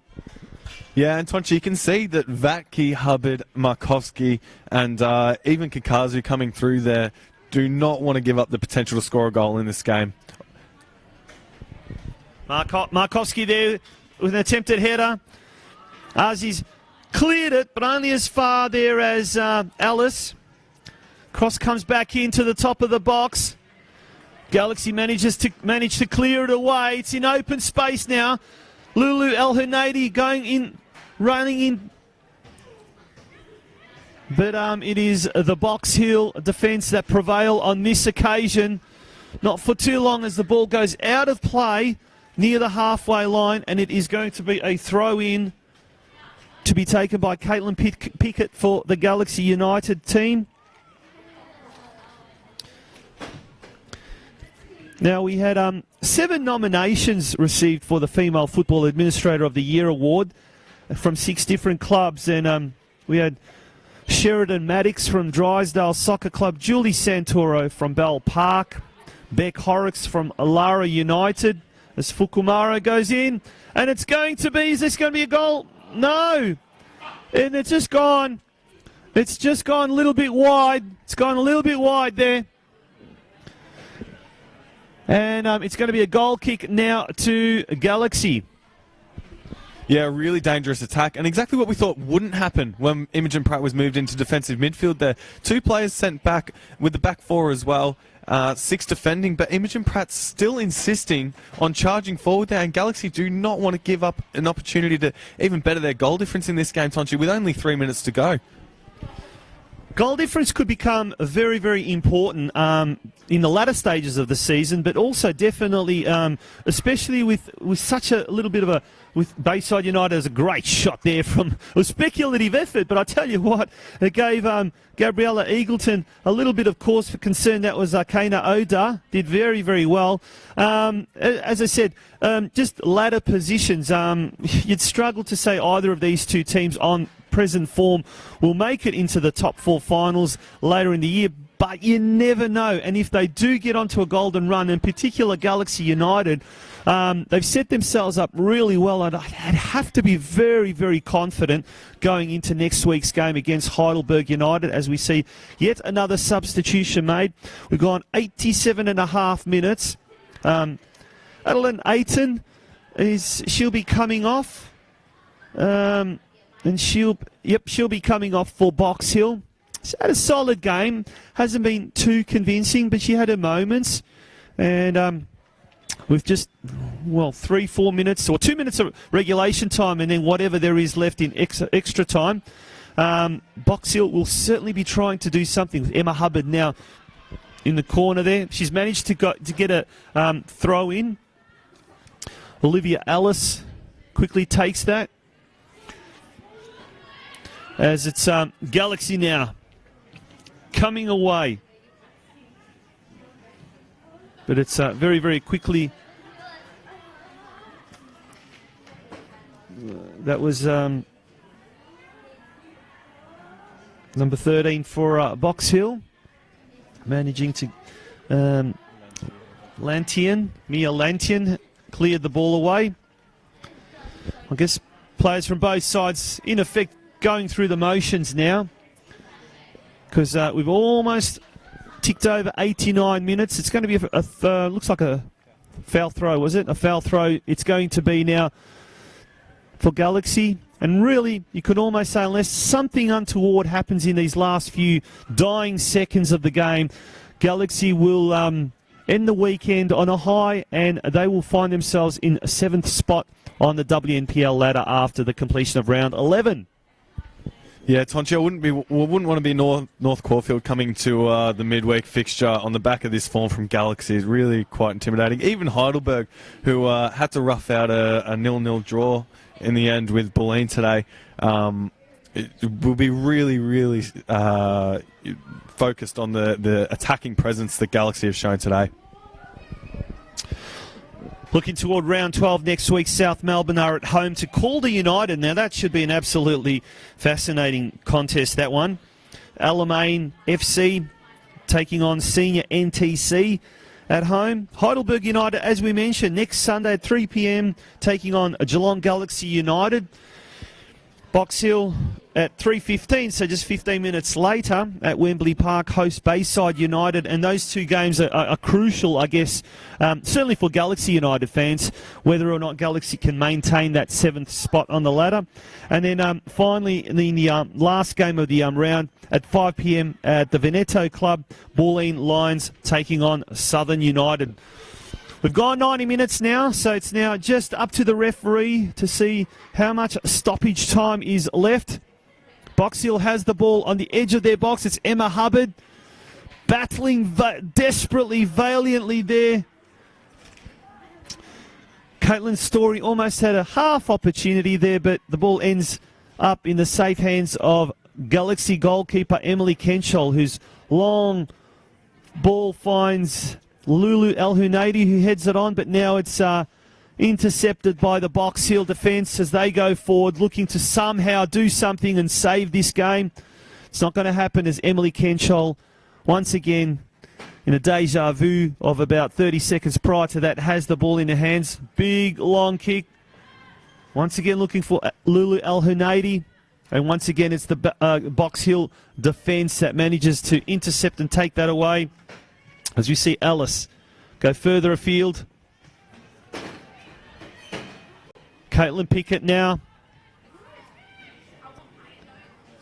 Yeah, and Tonchi, you can see that Vatke, Hubbard, Markovsky, and even Kakazu coming through there do not want to give up the potential to score a goal in this game. Markovsky there with an attempted header. Aziz cleared it, but only as far there as Alice. Cross comes back into the top of the box. Galaxy manages to clear it away. It's in open space now. Lulu El Hanadi going in, running in. But it is the Box Hill defence that prevail on this occasion. Not for too long as the ball goes out of play near the halfway line, and it is going to be a throw-in to be taken by Caitlin Pickett for the Galaxy United team. Now, we had 7 nominations received for the Female Football Administrator of the Year award from 6 different clubs, and we had Sheridan Maddox from Drysdale Soccer Club, Julie Santoro from Bell Park, Beck Horrocks from Alara United, as Fukumara goes in, and it's going to be, is this going to be a goal? No. And it's just gone a little bit wide. It's gone a little bit wide there. And it's going to be a goal kick now to Galaxy. Yeah, really dangerous attack, and exactly what we thought wouldn't happen when Imogen Pratt was moved into defensive midfield there. 2 players sent back with the back 4 as well, 6 defending, but Imogen Pratt's still insisting on charging forward there, and Galaxy do not want to give up an opportunity to even better their goal difference in this game, Tonchi, with only 3 minutes to go. Goal difference could become very, very important in the latter stages of the season, but also definitely, especially with such a little bit of a, with Bayside United as a great shot there from a speculative effort, but I tell you what, it gave Gabriella Eagleton a little bit of cause for concern. That was Kana Oda, did very, very well. As I said, just ladder positions, you'd struggle to say either of these two teams on present form will make it into the top 4 finals later in the year, but you never know. And if they do get onto a golden run, in particular Galaxy United, they've set themselves up really well, and I'd have to be very, very confident going into next week's game against Heidelberg United as we see yet another substitution made. We've gone 87.5 minutes. Adeline Ayton, she'll be coming off. And she'll be coming off for Box Hill. She's had a solid game. Hasn't been too convincing, but she had her moments. And with just, 3-4 minutes or 2 minutes of regulation time and then whatever there is left in extra time, Box Hill will certainly be trying to do something with Emma Hubbard now in the corner there. She's managed to get a throw in. Olivia Ellis quickly takes that. As it's Galaxy now coming away. But it's very, very quickly. That was number 13 for Box Hill. Managing to Mia Lantian cleared the ball away. I guess players from both sides, in effect, going through the motions now, because we've almost ticked over 89 minutes. It's going to be looks like a foul throw, was it? A foul throw. It's going to be now for Galaxy. And really, you could almost say, unless something untoward happens in these last few dying seconds of the game, Galaxy will end the weekend on a high, and they will find themselves in 7th spot on the WNPL ladder after the completion of round 11. Yeah, Tonchi, I wouldn't want to be North Caulfield coming to the midweek fixture on the back of this form from Galaxy. Is really quite intimidating. Even Heidelberg, who had to rough out a 0-0 draw in the end with Bulleen today, it will be really, really focused on the attacking presence that Galaxy have shown today. Looking toward round 12 next week, South Melbourne are at home to Calder United. Now that should be an absolutely fascinating contest, that one. Alamein FC taking on Senior NTC at home. Heidelberg United, as we mentioned, next Sunday at 3 p.m. taking on Geelong Galaxy United. Box Hill at 3:15, so just 15 minutes later at Wembley Park, host Bayside United, and those two games are crucial, I guess, certainly for Galaxy United fans, whether or not Galaxy can maintain that 7th spot on the ladder. And then finally, in the last game of the round at 5 p.m. at the Veneto Club, Bulleen Lions taking on Southern United. We've gone 90 minutes now, so it's now just up to the referee to see how much stoppage time is left. Box Hill has the ball on the edge of their box. It's Emma Hubbard battling desperately, valiantly there. Caitlin Story almost had a half opportunity there, but the ball ends up in the safe hands of Galaxy goalkeeper Emily Kenchol, whose long ball finds Lulu El Hunaidi, who heads it on, but now it's intercepted by the Box Hill defence as they go forward, looking to somehow do something and save this game. It's not going to happen as Emily Kenchol, once again, in a deja vu of about 30 seconds prior to that, has the ball in her hands. Big, long kick. Once again looking for Lulu El Hunaidi. And once again, it's the Box Hill defence that manages to intercept and take that away. As you see Ellis go further afield. Caitlin Pickett now.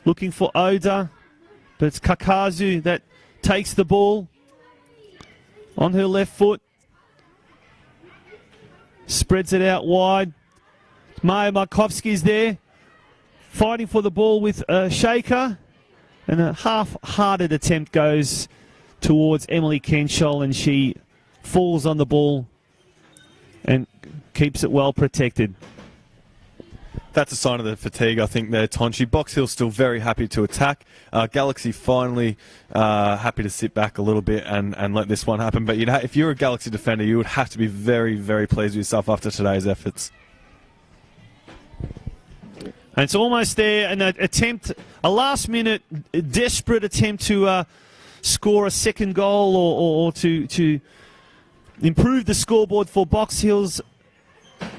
Looking for Oda, but it's Kakazu that takes the ball on her left foot. Spreads it out wide. Maya Markovsky's there, fighting for the ball with Shaker. And a half-hearted attempt goes towards Emily Kenshall, and she falls on the ball and keeps it well protected. That's a sign of the fatigue, I think, there, Tonchi. Box Hill still very happy to attack. Galaxy finally happy to sit back a little bit and let this one happen. But if you're a Galaxy defender, you would have to be very, very pleased with yourself after today's efforts. And it's almost there, an attempt, a last-minute, desperate attempt to score a second goal or to improve the scoreboard for Box Hill's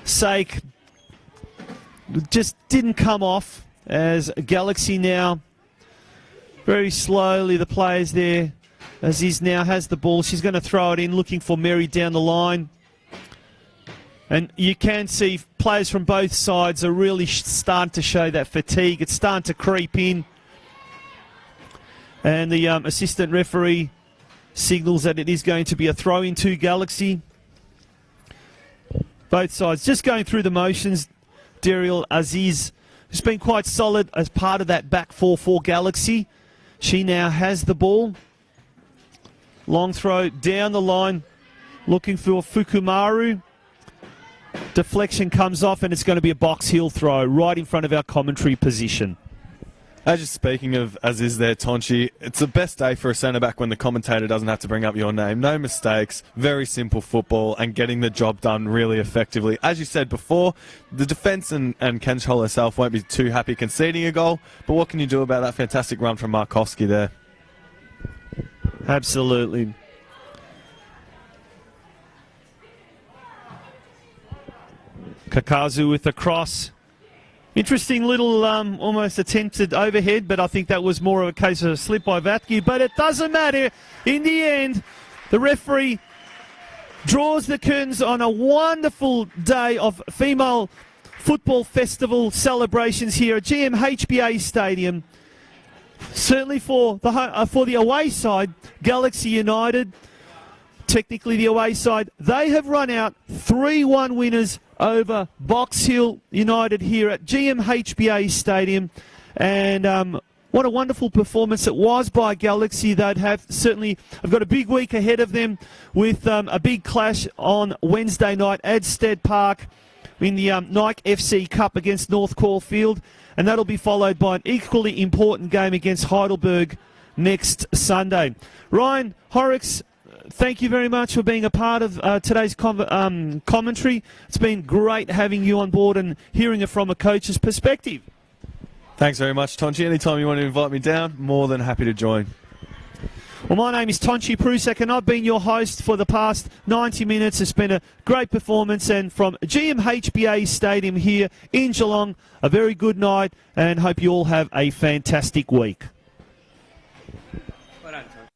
sake. Just didn't come off, as Galaxy now very slowly, the players there. Aziz now has the ball. She's going to throw it in, looking for Mary down the line. And you can see players from both sides are really starting to show that fatigue. It's starting to creep in. And the assistant referee signals that it is going to be a throw-in to Galaxy. Both sides just going through the motions. Daryl Aziz, who's been quite solid as part of that back four for Galaxy. She now has the ball. Long throw down the line, looking for Fukumaru. Deflection comes off, and it's going to be a Box Hill throw right in front of our commentary position. As you're speaking of Aziz there, Tonchi, it's the best day for a centre-back when the commentator doesn't have to bring up your name. No mistakes, very simple football, and getting the job done really effectively. As you said before, the defence and Kenshall herself won't be too happy conceding a goal, but what can you do about that fantastic run from Markovsky there? Absolutely. Kakazu with the cross. Interesting little almost attempted overhead, but I think that was more of a case of a slip by Vatke. But it doesn't matter. In the end, the referee draws the curtains on a wonderful day of female football festival celebrations here at GMHBA Stadium. Certainly for the away side, Galaxy United, technically the away side, they have run out 3-1 winners over Box Hill United here at GMHBA Stadium. And what a wonderful performance it was by Galaxy. They'd have got a big week ahead of them with a big clash on Wednesday night at Stead Park in the Nike FC Cup against North Caulfield. And that'll be followed by an equally important game against Heidelberg next Sunday. Ryan Horrocks, thank you very much for being a part of today's commentary. It's been great having you on board and hearing it from a coach's perspective. Thanks very much, Tonchi. Anytime you want to invite me down, more than happy to join. Well, my name is Tonchi Prusak, and I've been your host for the past 90 minutes. It's been a great performance, and from GMHBA Stadium here in Geelong, a very good night, and hope you all have a fantastic week. Well done, Tonchi.